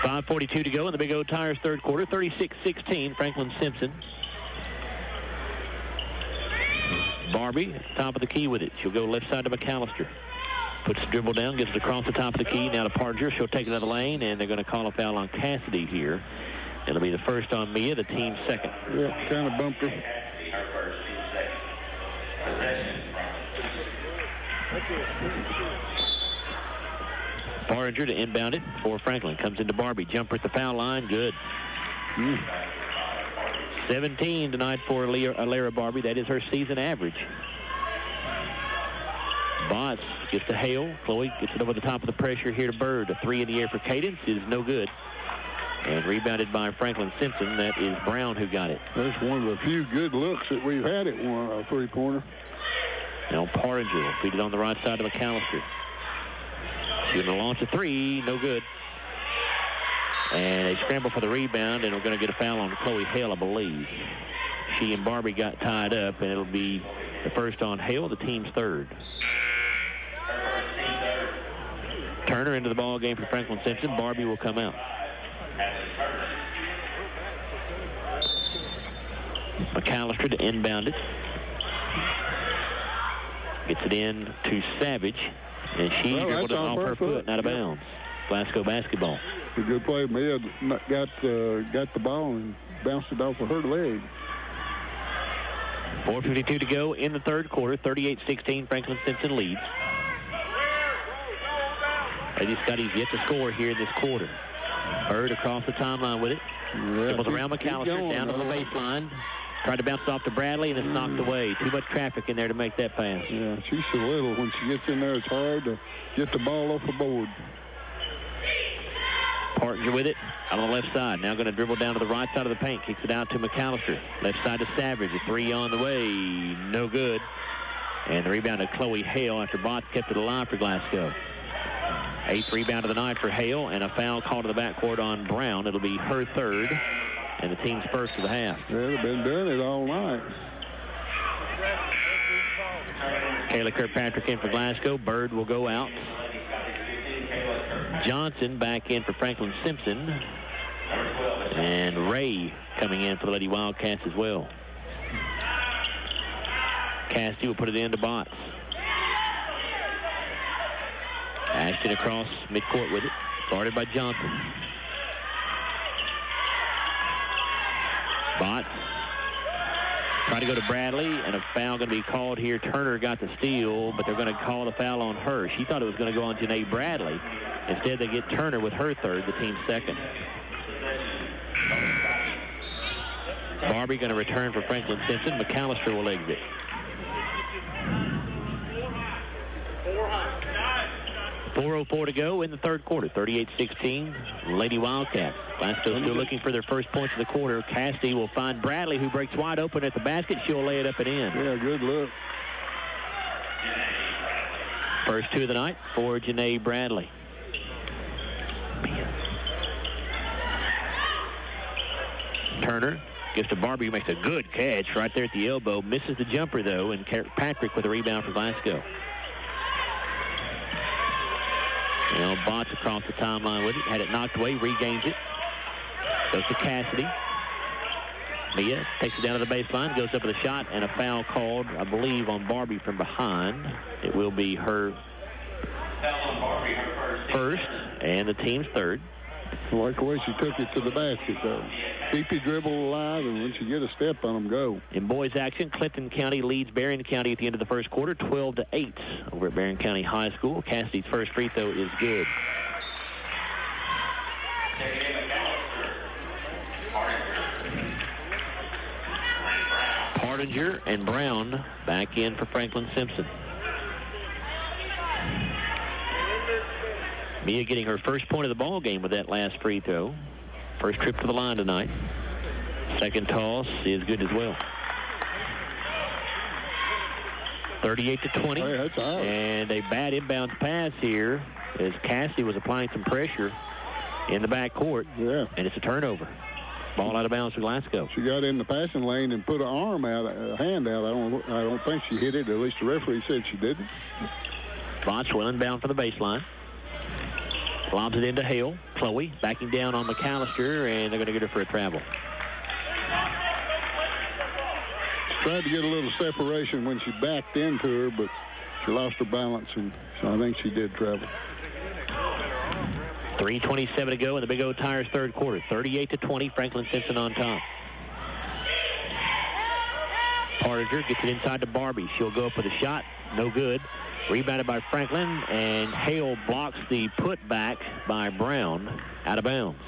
.5:42 to go in the Big O Tires third quarter. 36-16 Franklin-Simpson. Barbie top of the key with it. She'll go left side to McAllister. Puts the dribble down, gets it across the top of the key. Now to Partinger. She'll take it out of the lane, and they're going to call a foul on Cassidy here. It'll be the first on Mia, the team's second. Yeah, kind of bumped her. Partinger to inbound it for Franklin. Comes into Barbie. Jumper at the foul line. Good. 17 tonight for Alara Barbie. That is her season average. Botts gets to Hale. Chloe gets it over the top of the pressure here to Bird. A three in the air for Cadence is no good. rebounded by Franklin-Simpson. That is Brown who got it. That's one of the few good looks that we've had at one three-pointer. Now Partinger will feed it on the right side of McAllister. She's going to launch a three. No good. And they scramble for the rebound, and we're going to get a foul on Chloe Hale, I believe. She and Barbie got tied up, and it'll be the first on Hale, the team's third. Turner into the ball game for Franklin-Simpson. Barbie will come out. McAllister to inbound it. Gets it in to Savage, and she dribbled it off her foot and out of bounds. Glasgow basketball. A good play. Mia got the ball and bounced it off of her leg. 4:52 to go in the third quarter. 38-16, Franklin-Simpson leads. Lady Scottie's yet to score here in this quarter. Bird across the timeline with it. Dribbles around McAllister, down to the baseline. Tried to bounce it off to Bradley, and it's knocked away. Too much traffic in there to make that pass. Yeah, she's so little. When she gets in there, it's hard to get the ball off the board. Partinger with it out on the left side. Now going to dribble down to the right side of the paint. Kicks it out to McAllister. Left side to Savage. A three on the way. No good. And the rebound to Chloe Hale after Botts kept it alive for Glasgow. 8th rebound of the night for Hale, and a foul called to the backcourt on Brown. It'll be her third, and the team's first of the half. Yeah, they've been doing it all night. Kayla Kirkpatrick in for Glasgow. Bird will go out. Johnson back in for Franklin-Simpson. And Ray coming in for the Lady Wildcats as well. Cassidy will put it into Botts. Ashton across midcourt with it. Guarded by Johnson. Botts. Trying to go to Bradley, and a foul going to be called here. Turner got the steal, but they're going to call the foul on her. She thought it was going to go on Janae Bradley. Instead, they get Turner with her third, the team's second. Barbie going to return for Franklin-Simpson. McAllister will exit. .404 to go in the third quarter. 38-16, Lady Wildcats. Glasgow still looking for their first points of the quarter. Cassidy will find Bradley, who breaks wide open at the basket. She'll lay it up and in. Yeah, good look. First two of the night for Janae Bradley. Turner gives to Barbie, who makes a good catch right there at the elbow. Misses the jumper, though, and Patrick with a rebound for Glasgow. Now Botts across the timeline with it. Had it knocked away, regains it. Goes to Cassidy. Mia takes it down to the baseline, goes up with a shot, and a foul called, I believe, on Barbie from behind. It will be her first, and the team's third. I like the way she took it to the basket, though. Keep your dribble alive, and once you get a step on them, go. In boys action, Clinton County leads Berrien County at the end of the first quarter, 12-8 over at Berrien County High School. Cassidy's first free throw is good. Partinger and Brown back in for Franklin-Simpson. Mia getting her first point of the ball game with that last free throw. First trip to the line tonight. Second toss is good as well. 38-20. Hey, that's out. And a bad inbounds pass here as Cassidy was applying some pressure in the backcourt. Yeah. And it's a turnover. Ball out of bounds for Glasgow. She got in the passing lane and put her arm out, a hand out. I don't think she hit it. At least the referee said she didn't. Botts will inbound for the baseline. Lobs it into Hale. Chloe backing down on McAllister, and they're going to get her for a travel. She tried to get a little separation when she backed into her, but she lost her balance, and so I think she did travel. 3:27 to go in the Big O Tires third quarter. 38-20, Franklin-Simpson on top. Partinger gets it inside to Barbie. She'll go up with a shot. No good. Rebounded by Franklin, and Hale blocks the putback by Brown out of bounds.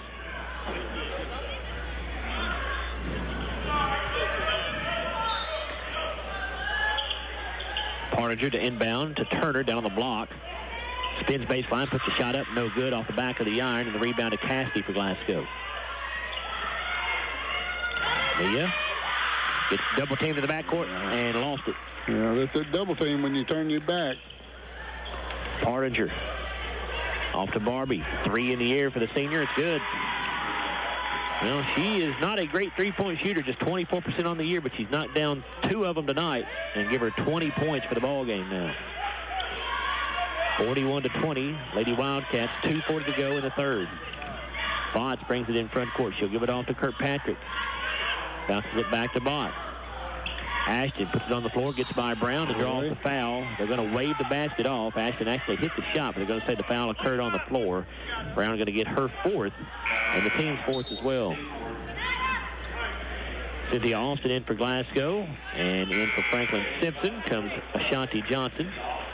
Partinger to inbound to Turner down on the block. Spins baseline, puts the shot up, no good off the back of the iron, and the rebound to Cassidy for Glasgow. Leah gets double teamed to the backcourt and lost it. Yeah, that's a double team when you turn your back. Partinger off to Barbie. 3 in the air for the senior. It's good. Well, she is not a great three-point shooter, just 24% on the year, but she's knocked down 2 of them tonight and give her 20 points for the ball game now. 41-20, Lady Wildcats, 2:40 to go in the third. Botts brings it in front court. She'll give it off to Kirkpatrick. Bounces it back to Botts. Ashton puts it on the floor, gets by Brown to draw off the foul. They're going to wave the basket off. Ashton actually hit the shot, but they're going to say the foul occurred on the floor. Brown going to get her 4th, and the team's 4th as well. Cynthia Austin in for Glasgow, and in for Franklin-Simpson comes Ashanti Johnson.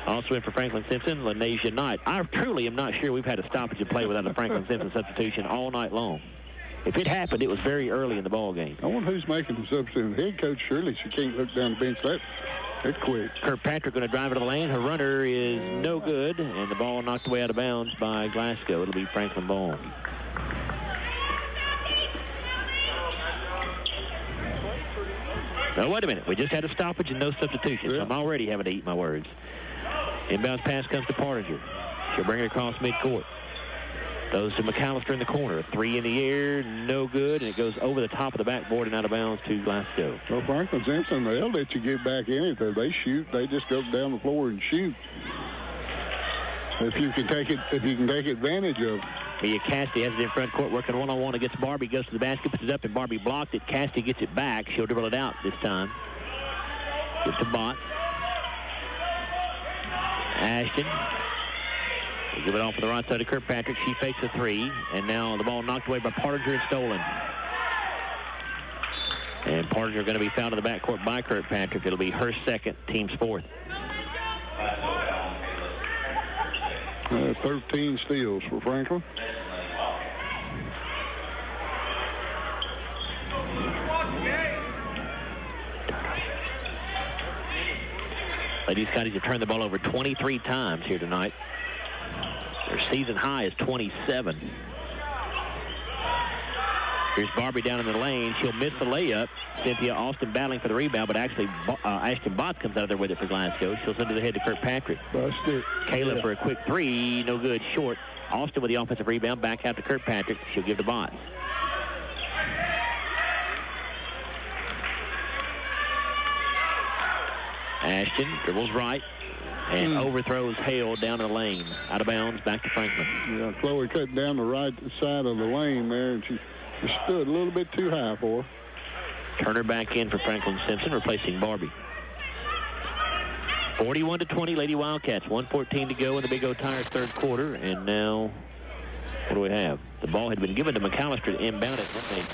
Also in for Franklin-Simpson, Lanesia Knight. I truly am not sure we've had a stoppage of play without a Franklin-Simpson substitution all night long. If it happened, it was very early in the ball game. I wonder who's making the substitution. Head coach, surely she can't look down the bench that quick. Kirkpatrick going to drive it to the lane. Her runner is no good, and the ball knocked away out of bounds by Glasgow. It'll be Franklin ball. Now, wait a minute. We just had a stoppage and no substitution, so I'm already having to eat my words. Inbounds pass comes to Partinger. She'll bring it across midcourt. Goes to McAllister in the corner. 3 in the air, no good, and it goes over the top of the backboard and out of bounds to Glasgow. Well, Franklin-Simpson, they'll let you get back in it. They shoot. They just go down the floor and shoot. If you can take advantage of it. Mia Cassidy has it in front court, working one-on-one against Barbie. Goes to the basket, puts it up, and Barbie blocked it. Cassidy gets it back. She'll dribble it out this time. Gets to Bott. Ashton. They give it off to the right side of Kirkpatrick. She fakes a 3, and now the ball knocked away by Partinger and stolen. And Partinger going to be fouled in the backcourt by Kirkpatrick. It'll be her 2nd, team's 4th. 13 steals for Franklin. Lady Scotties have turned the ball over 23 times here tonight. Their season high is 27. Here's Barbie down in the lane. She'll miss the layup. Cynthia Austin battling for the rebound, but actually Ashton Bott comes out of there with it for Glasgow. She'll send it ahead to Kirkpatrick. Kayla for a quick 3. No good, short. Austin with the offensive rebound. Back out to Kirkpatrick. She'll give to Bott. Ashton dribbles right and overthrows Hale down the lane. Out of bounds, back to Franklin. Yeah, Chloe cut down the right side of the lane there, and she stood a little bit too high for her. Turner back in for Franklin-Simpson, replacing Barbie. 41-20, Lady Wildcats. 1:14 to go in the Big O Tires third quarter. And now, what do we have? The ball had been given to McAllister to inbound it, and then they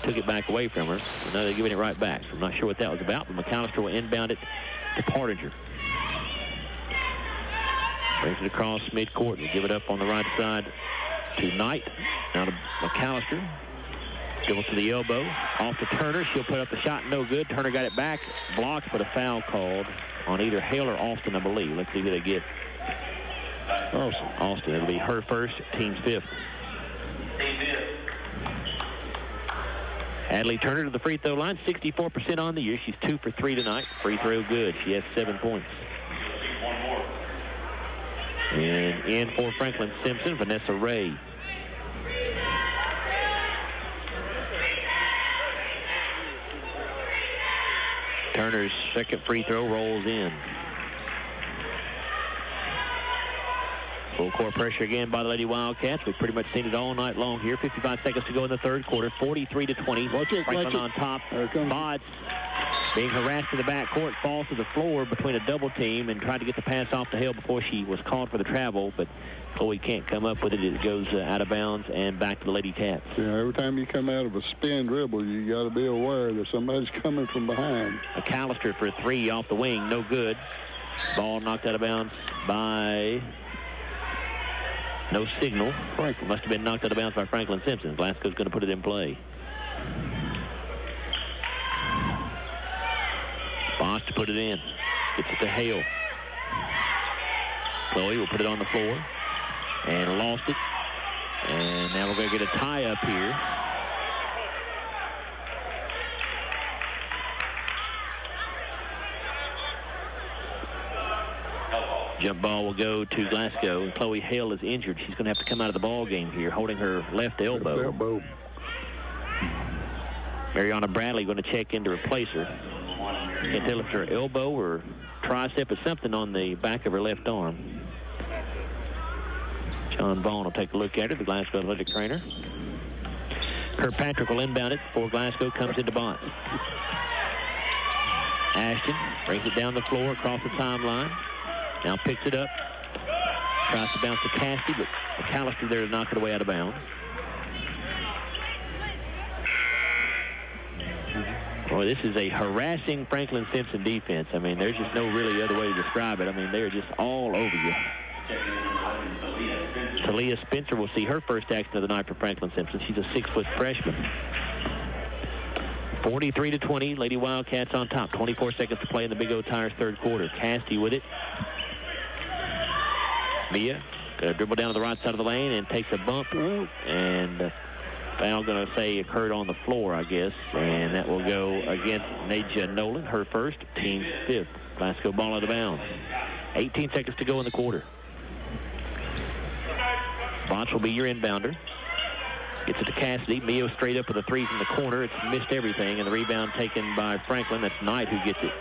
took it back away from her. And now they're giving it right back. So I'm not sure what that was about, but McAllister will inbound it to Partinger. Brings it across midcourt. We'll give it up on the right side to Knight. Now to McAllister. Dribbles to the elbow. Off to Turner. She'll put up the shot. No good. Turner got it back. Blocked, but a foul called on either Hale or Austin, I believe. Let's see who they get. Austin. It'll be her first, team's 5th. Adley Turner to the free throw line. 64% on the year. She's 2 for 3 tonight. Free throw good. She has 7 points. And in for Franklin-Simpson, Vanessa Ray. Turner's second free throw rolls in. Full court pressure again by the Lady Wildcats. We've pretty much seen it all night long here. 55 seconds to go in the third quarter. 43-20. Franklin on top. Botts being harassed in the backcourt, falls to the floor between a double team and tried to get the pass off the Hale before she was called for the travel, but Chloe can't come up with it. It goes out of bounds and back to the Lady Cats. Yeah, every time you come out of a spin dribble, you got to be aware that somebody's coming from behind. McAllister for a 3 off the wing, no good. Ball knocked out of bounds by no signal. Franklin must have been knocked out of bounds by Franklin-Simpson. Glasgow's going to put it in play. Boss to put it in. Gets it to Hale. Chloe will put it on the floor. And lost it. And now we're going to get a tie-up here. Jump ball will go to Glasgow. Chloe Hale is injured. She's going to have to come out of the ball game here, holding her left elbow. Mariana Bradley going to check in to replace her. Can't tell if it's her elbow or tricep or something on the back of her left arm. John Vaughn will take a look at her, the Glasgow athletic trainer. Kirkpatrick will inbound it before Glasgow comes into Bonds. Ashton brings it down the floor across the timeline. Now picks it up. Tries to bounce to Cassidy, but McAllister there to knock it away out of bounds. Boy, this is a harassing Franklin-Simpson defense. I mean, there's just no really other way to describe it. I mean, they're just all over you. Talia Spencer will see her first action of the night for Franklin-Simpson. She's a 6-foot freshman. 43-20, Lady Wildcats on top. 24 seconds to play in the Big O Tires third quarter. Cassidy with it. Mia going to dribble down to the right side of the lane and takes a bump. And foul going to say occurred on the floor, I guess. And that will go against Naja Nolan, her first, team's 5th. Glasgow ball out of bounds. 18 seconds to go in the quarter. Bonch will be your inbounder. Gets it to Cassidy. Mio straight up with a three from the corner. It's missed everything, and the rebound taken by Franklin. That's Knight who gets it.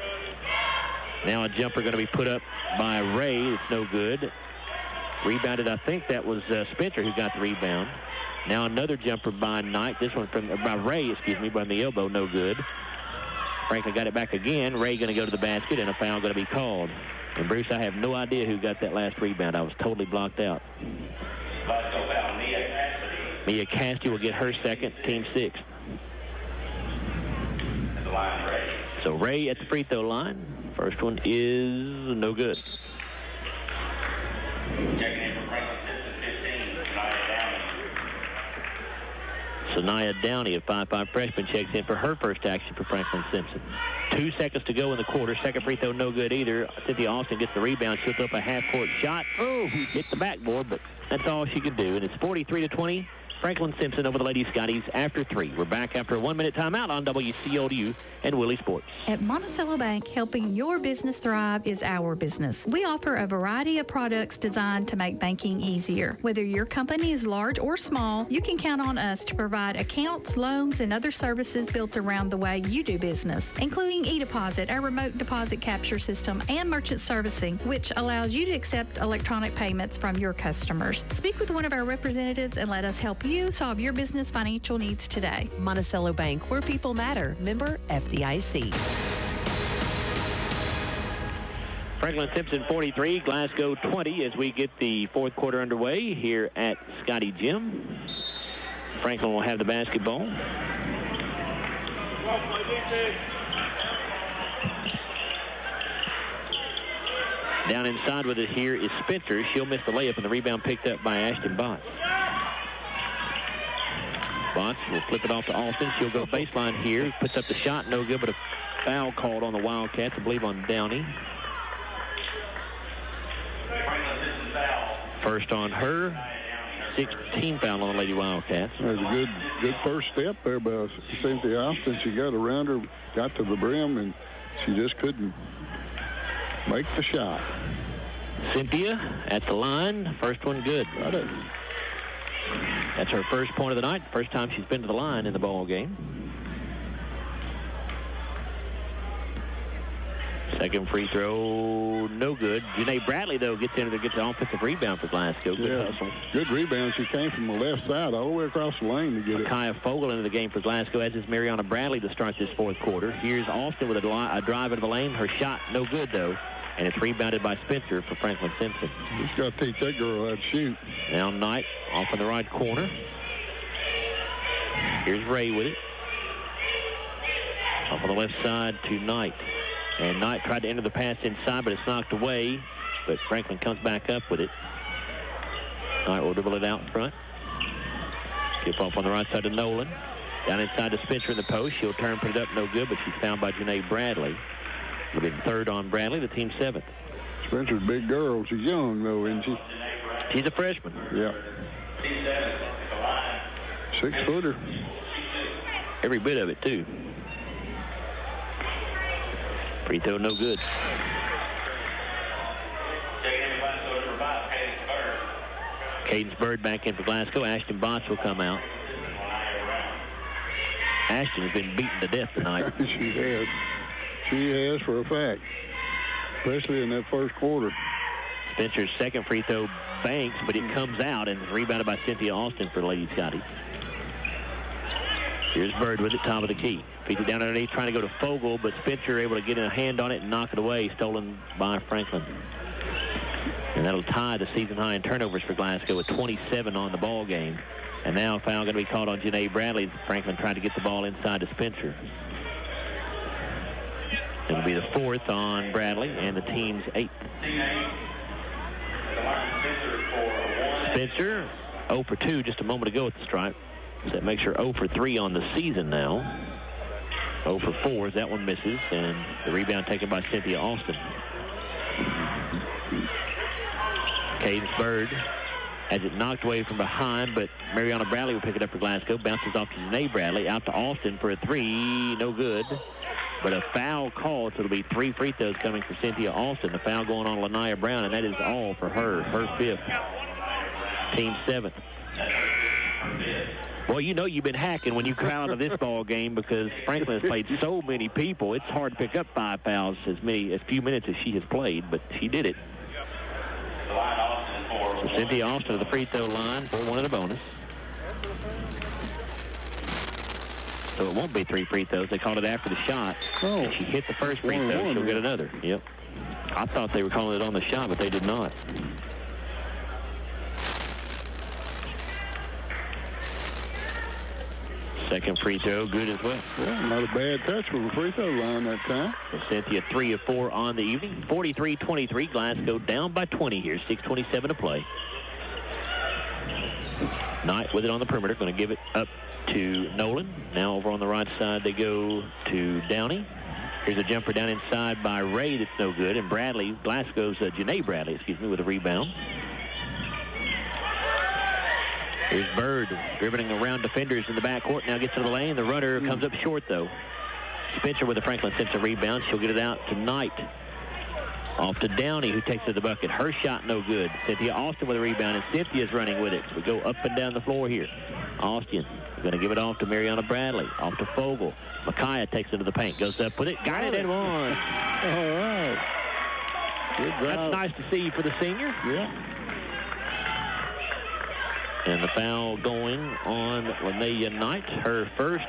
Now a jumper going to be put up by Ray. It's no good. Rebounded, I think that was Spencer who got the rebound. Now another jumper by Knight. This one by Ray, by the elbow. No good. Franklin got it back again. Ray going to go to the basket, and a foul going to be called. And Bruce, I have no idea who got that last rebound. I was totally blocked out. Mia Cassidy will get her second, team 6th. So Ray at the free throw line. First one is no good. So Nia Downey, a 5'5" freshman, checks in for her first action for Franklin-Simpson. 2 seconds to go in the quarter. Second free throw, no good either. Cynthia Austin gets the rebound, shoots up a half-court shot. Oh, hit the backboard, but that's all she could do. And it's 43-20. Franklin-Simpson over the Lady Scotties after 3. We're back after a 1-minute timeout on WCLU and Willie Sports. At Monticello Bank, helping your business thrive is our business. We offer a variety of products designed to make banking easier. Whether your company is large or small, you can count on us to provide accounts, loans, and other services built around the way you do business, including eDeposit, our remote deposit capture system, and merchant servicing, which allows you to accept electronic payments from your customers. Speak with one of our representatives and let us help you solve your business financial needs today. Monticello Bank, where people matter. Member FDIC. Franklin-Simpson 43, Glasgow 20 as we get the fourth quarter underway here at Scottie Gym. Franklin will have the basketball. Down inside with it here is Spencer. She'll miss the layup, and the rebound picked up by Ashton Botts. Botts will flip it off to Austin. She'll go baseline here. Puts up the shot. No good, but a foul called on the Wildcats, I believe on Downey. First on her. 16 foul on the Lady Wildcats. There's a good first step there by Cynthia Austin. She got around her, got to the brim, and she just couldn't make the shot. Cynthia at the line. First one good. That's her first point of the night. First time she's been to the line in the ball game. Second free throw, no good. Janae Bradley, though, gets in to get the offensive rebound for Glasgow. Good rebound. She came from the left side all the way across the lane to get it. Kaya Fogel into the game for Glasgow, as is Mariana Bradley to start this fourth quarter. Here's Austin with a drive into the lane. Her shot, no good, though. And it's rebounded by Spencer for Franklin-Simpson. He's got to teach that girl how to shoot. Now Knight off in the right corner. Here's Ray with it. Off on the left side to Knight. And Knight tried to enter the pass inside, but it's knocked away. But Franklin comes back up with it. Knight will dribble it out in front. Skip off on the right side to Nolan. Down inside to Spencer in the post. She'll turn, put it up, no good, but she's fouled by Janae Bradley. It'll be third on Bradley, the team 7th. Spencer's a big girl. She's young, though, isn't she? She's a freshman. Yeah. 6-footer. Every bit of it, too. Free throw, no good. Number 5, Cadence Bird. Cadence Bird back in for Glasgow. Ashton Botts will come out. Ashton has been beaten to death tonight. She has. She has for a fact, especially in that first quarter. Spencer's second free throw banks, but it comes out and is rebounded by Cynthia Austin for Lady Scottie. Here's Bird with it, top of the key. Feeds it down underneath, trying to go to Fogle, but Spencer able to get a hand on it and knock it away, stolen by Franklin. And that'll tie the season high in turnovers for Glasgow with 27 on the ball game. And now a foul going to be called on Janae Bradley. Franklin trying to get the ball inside to Spencer. It'll be the fourth on Bradley and the team's eighth. Spencer 0 for 2 just a moment ago at the stripe. So that makes her 0 for 3 on the season now. 0 for 4 as that one misses, and the rebound taken by Cynthia Austin. Cadence Bird has it knocked away from behind, but Mariana Bradley will pick it up for Glasgow. Bounces off to Janae Bradley, out to Austin for a three. No good. But a foul call, so it'll be 3 free throws coming for Cynthia Austin. The foul going on Lanaya Brown, and that is all for her fifth. Team seventh. Well, you know you've been hacking when you come out of this ball game because Franklin has played so many people. It's hard to pick up 5 fouls as few minutes as she has played, but she did it. So Cynthia Austin to the free throw line for one of the bonus. So it won't be 3 free throws. They called it after the shot. Oh. And she hit the first free throw. She'll get another. Yep. I thought they were calling it on the shot, but they did not. Second free throw, good as well. Yeah, not a bad touch from the free throw line that time. So Cynthia 3 of 4 on the evening. 43-23. Glasgow down by 20 here. 6:27 to play. Knight with it on the perimeter. Going to give it up to Nolan. Now over on the right side they go to Downey. Here's a jumper down inside by Ray that's no good. And Bradley, Glasgow's Janae Bradley, with a rebound. Here's Bird dribbling around defenders in the backcourt. Now gets to the lane. The runner comes up short, though. Spencer with a Franklin-Simpson rebound. She'll get it out to Knight. Off to Downey, who takes it to the bucket. Her shot no good. Cynthia Austin with a rebound, and Cynthia's running with it. So we go up and down the floor here. Austin going to give it off to Mariana Bradley. Off to Fogle. Micaiah takes it to the paint. Goes up with it. Got it and one. All right. Good job. That's nice to see for the senior. Yeah. And the foul going on Lanaya Knight, her first,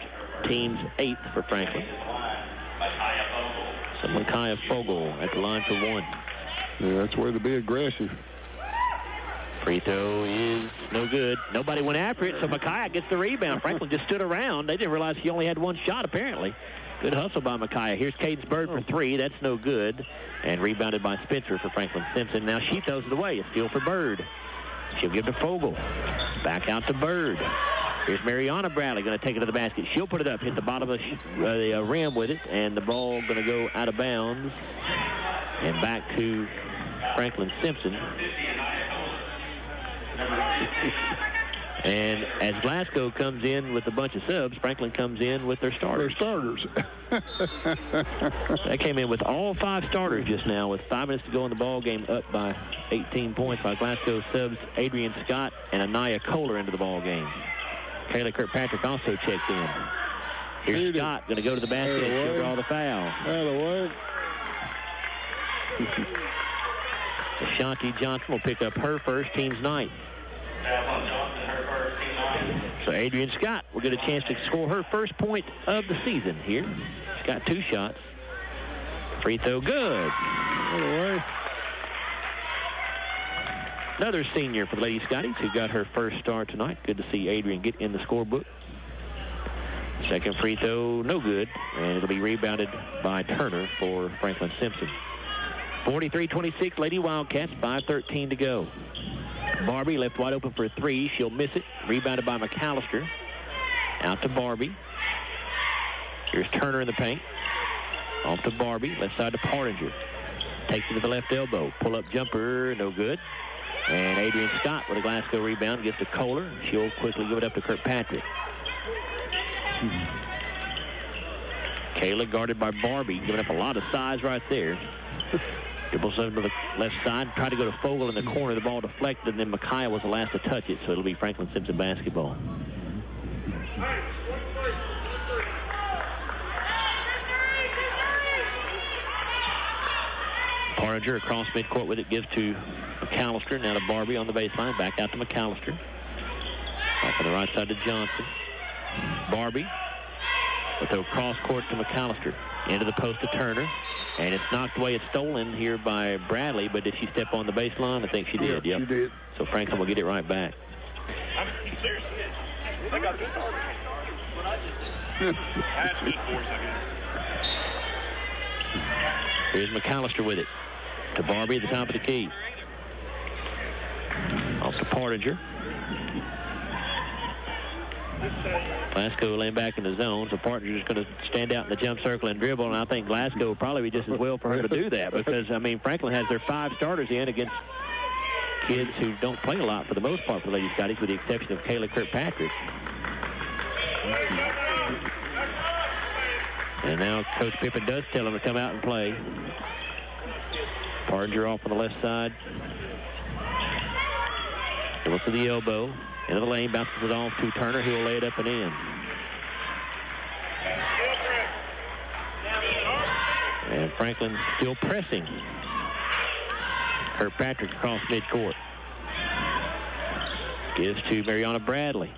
team's 8th for Franklin. So Micaiah Fogle at the line for 1. Yeah, that's where to be aggressive. Free throw is no good. Nobody went after it, so Micaiah gets the rebound. Franklin just stood around. They didn't realize he only had 1 shot, apparently. Good hustle by Micaiah. Here's Cadence Bird for 3. That's no good. And rebounded by Spencer for Franklin-Simpson. Now she throws it away. A steal for Bird. She'll give to Fogle. Back out to Bird. Here's Mariana Bradley going to take it to the basket. She'll put it up, hit the bottom of the rim with it, and the ball going to go out of bounds and back to Franklin-Simpson. And as Glasgow comes in with a bunch of subs, Franklin comes in with their starters. That came in with all 5 starters just now with 5 minutes to go in the ball game, up by 18 points by Glasgow subs Adrian Scott and Anaya Kohler into the ball game. Kayla Kirkpatrick also checks in. Here's Scott going to go to the basket and she'll draw the foul. Ashanti Johnson will pick up her first, team's 9th. So Adrian Scott will get a chance to score her first point of the season here. She's got 2 shots. Free throw good. Another senior for the Lady Scotties who got her first start tonight. Good to see Adrian get in the scorebook. Second free throw, no good. And it'll be rebounded by Turner for Franklin-Simpson. 43-26, Lady Wildcats, 5:13 to go. Barbie left wide open for a 3. She'll miss it. Rebounded by McAllister. Out to Barbie. Here's Turner in the paint. Off to Barbie. Left side to Partinger. Takes it to the left elbow. Pull-up jumper. No good. And Adrian Scott with a Glasgow rebound gets to Kohler. She'll quickly give it up to Kirkpatrick. Kayla guarded by Barbie. Giving up a lot of size right there. Dribbles over to the left side, tried to go to Fogle in the corner. The ball deflected, and then Micaiah was the last to touch it, so it'll be Franklin-Simpson basketball. Porringer across midcourt with it, gives to McAllister. Now to Barbie on the baseline, back out to McAllister. Off on the right side to Johnson. Barbie with the cross court to McAllister. Into the post to Turner. And it's knocked away. It's stolen here by Bradley, but did she step on the baseline? I think she did. Yep. She did. So Franklin will get it right back. Here's McAllister with it. To Barbie at the top of the key. Off to Porringer. Glasgow laying back in the zone, so Porringer's going to stand out in the jump circle and dribble, and I think Glasgow will probably be just as well for her to do that because, I mean, Franklin has their 5 starters in against kids who don't play a lot for the most part for the Lady Scotties, with the exception of Kayla Kirkpatrick. And now Coach Pippen does tell them to come out and play. Porringer off on the left side. Dribbles to the elbow. Into the lane, bounces it off to Turner, who will lay it up and in. And Franklin still pressing. Kirkpatrick across midcourt. Gives to Mariana Bradley.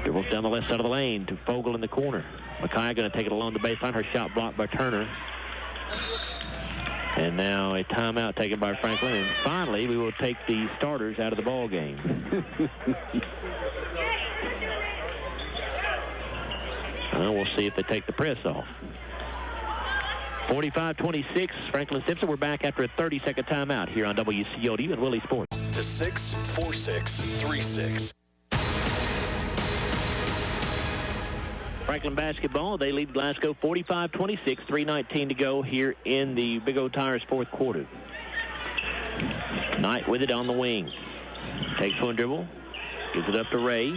Dribbles down the left side of the lane to Fogle in the corner. Micaiah going to take it along the baseline. Her shot blocked by Turner. And now a timeout taken by Franklin. And finally, we will take the starters out of the ball game. We'll see if they take the press off. 45-26, Franklin-Simpson. We're back after a 30-second timeout here on WCLU and Willie Sports. To 64636. Franklin basketball, they lead Glasgow 45-26, 3:19 to go here in the Big O Tires fourth quarter. Knight with it on the wing. Takes one dribble, gives it up to Ray.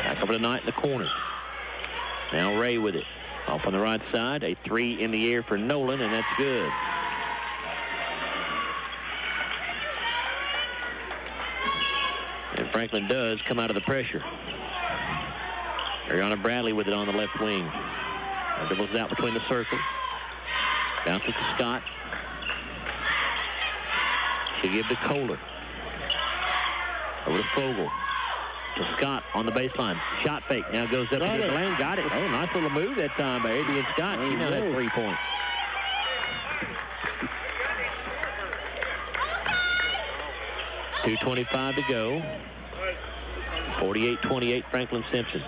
Back over to Knight in the corner. Now Ray with it. Off on the right side, a 3 in the air for Nolan, and that's good. And Franklin does come out of the pressure. Ariana Bradley with it on the left wing. Dribbles out between the circles. Bounces to Scott. She'll give to Kohler. Over to Fogle. To Scott on the baseline. Shot fake. Now goes up into the lane. Got it. Oh, nice little move that time by Adrian Scott. She now has 3 points. .225 to go. 48-28 Franklin-Simpson.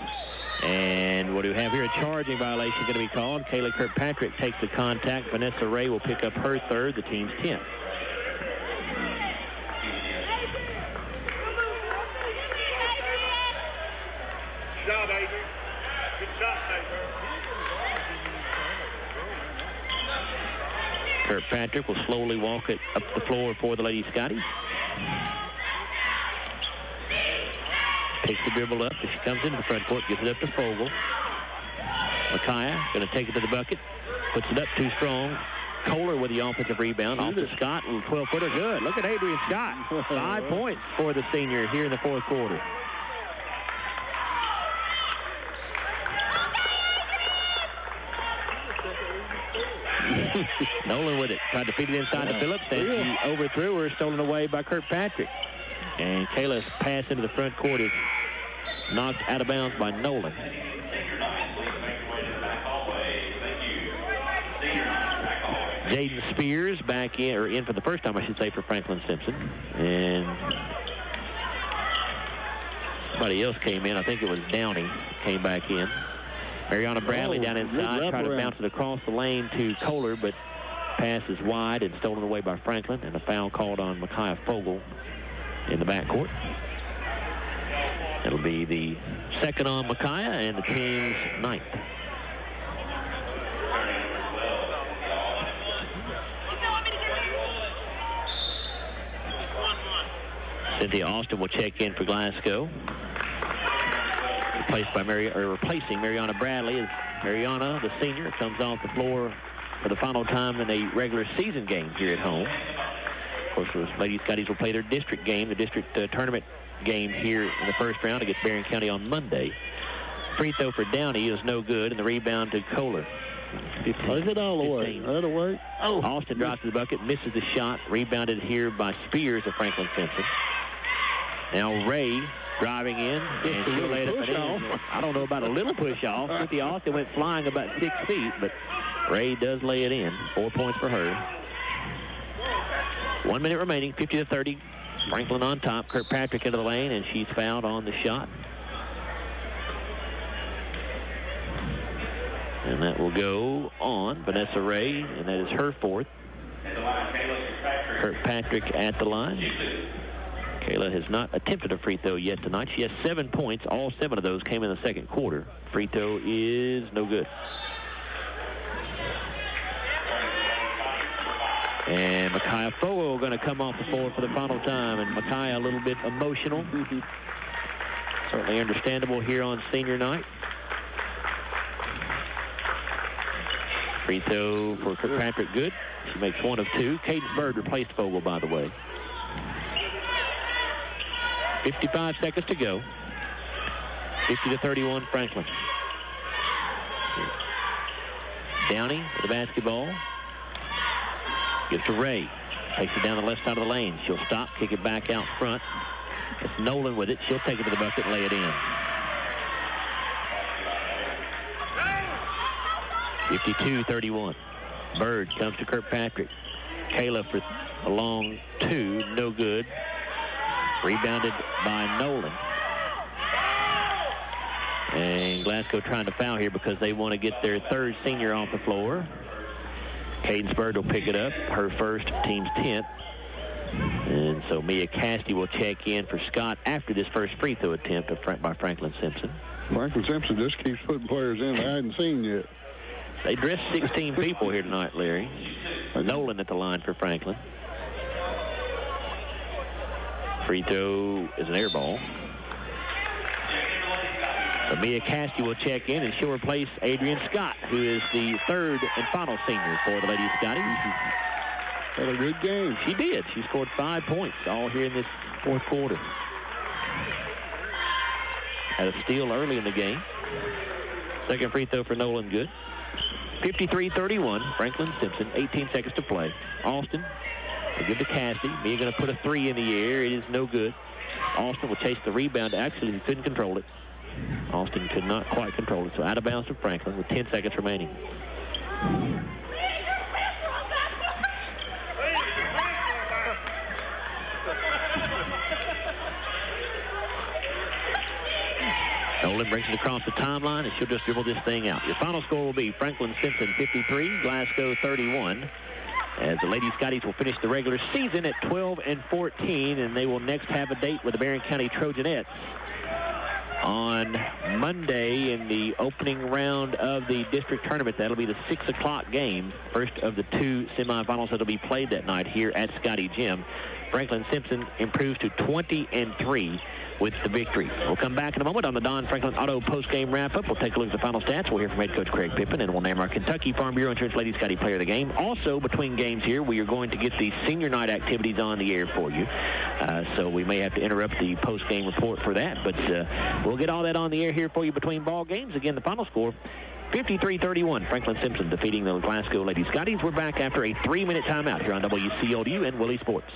And what do we have here? A charging violation going to be called. Kayla Kirkpatrick takes the contact. Vanessa Ray will pick up her third, the team's 10th. Kirkpatrick will slowly walk it up the floor for the Lady Scotties. Takes the dribble up as she comes into the front court, gives it up to Fogle. Micaiah going to take it to the bucket, puts it up too strong. Kohler with the offensive rebound. Off to Scott, a 12-footer. Good. Look at Adrian Scott. 5 points for the senior here in the fourth quarter. Nolan with it. Tried to feed it inside to Phillips, and she overthrew her, stolen away by Kirkpatrick. And Kayla's pass into the front court is knocked out of bounds by Nolan. Jaden Spears back in, or in for the first time, I should say, for Franklin-Simpson. And somebody else came in. I think it was Downey came back in. Mariana Bradley down inside, tried to bounce it across the lane to Kohler, but pass is wide and stolen away by Franklin, and a foul called on Micaiah Fogle in the backcourt. It'll be the second on Micaiah and the team's 9th. Cynthia Austin will check in for Glasgow. replacing Mariana Bradley as Mariana, the senior, comes off the floor for the final time in a regular season game here at home. Of course, the Lady Scotties will play their district game, the district tournament game here in the first round against Barron County on Monday. Free throw for Downey is no good, and the rebound to Kohler. Is it all the way? That away? Oh. Austin drops the bucket, misses the shot, rebounded here by Spears of Franklin-Simpson. Now Ray driving in, and she'll lay it up and in. I don't know about a little push-off. Cynthia Austin went flying about 6 feet, but Ray does lay it in. 4 points for her. 1 minute remaining, 50-30. Franklin on top. Kirkpatrick into the lane, and she's fouled on the shot. And that will go on Vanessa Ray, and that is her fourth. Kirkpatrick at the line. Kayla has not attempted a free throw yet tonight. She has 7 points. All 7 of those came in the second quarter. Free throw is no good. And Micaiah Fogle going to come off the floor for the final time. And Micaiah a little bit emotional. Certainly understandable here on senior night. Free throw for Kirkpatrick, good. She makes 1 of 2. Cadence Bird replaced Fogle, by the way. 55 seconds to go. 50-31 Franklin. Downey with the basketball. Gives to Ray. Takes it down the left side of the lane. She'll stop, kick it back out front. It's Nolan with it. She'll take it to the bucket and lay it in. 52-31. Bird comes to Kirkpatrick. Kayla for a long 2, no good. Rebounded by Nolan. And Glasgow trying to foul here because they want to get their third senior off the floor. Cadence Bird will pick it up, her first, team's 10th. And so Mia Cassidy will check in for Scott after this first free throw attempt by Franklin-Simpson. Franklin-Simpson just keeps putting players in I hadn't seen yet. They dressed 16 people here tonight, Larry. Nolan at the line for Franklin. Free throw is an air ball. So Mia Cassidy will check in, and she'll replace Adrian Scott, who is the third and final senior for the Lady Scotties. Had a good game. She did. She scored 5 points all here in this fourth quarter. Had a steal early in the game. Second free throw for Nolan, good. 53-31, Franklin-Simpson, 18 seconds to play. Austin will give to Cassidy. Mia going to put a 3 in the air. It is no good. Austin will chase the rebound. Actually, he couldn't control it. Austin could not quite control it. So out of bounds to Franklin with 10 seconds remaining. Nolan brings it across the timeline, and she'll just dribble this thing out. Your final score will be Franklin-Simpson 53, Glasgow 31. As the Lady Scotties will finish the regular season at 12-14, and they will next have a date with the Barron County Trojanettes on Monday in the opening round of the district tournament. That'll be the 6 o'clock game, first of the 2 semifinals that'll be played that night here at Scottie Gym. Franklin-Simpson improves to 20-3 with the victory. We'll come back in a moment on the Don Franklin Auto post-game wrap-up. We'll take a look at the final stats. We'll hear from head coach Craig Pippen, and we'll name our Kentucky Farm Bureau Insurance Lady Scottie Player of the Game. Also, between games here, we are going to get the senior night activities on the air for you. So we may have to interrupt the post-game report for that, but we'll get all that on the air here for you between ball games. Again, the final score, 53-31, Franklin-Simpson defeating the Glasgow Lady Scotties. We're back after a 3-minute timeout here on WCLU and Willie Sports.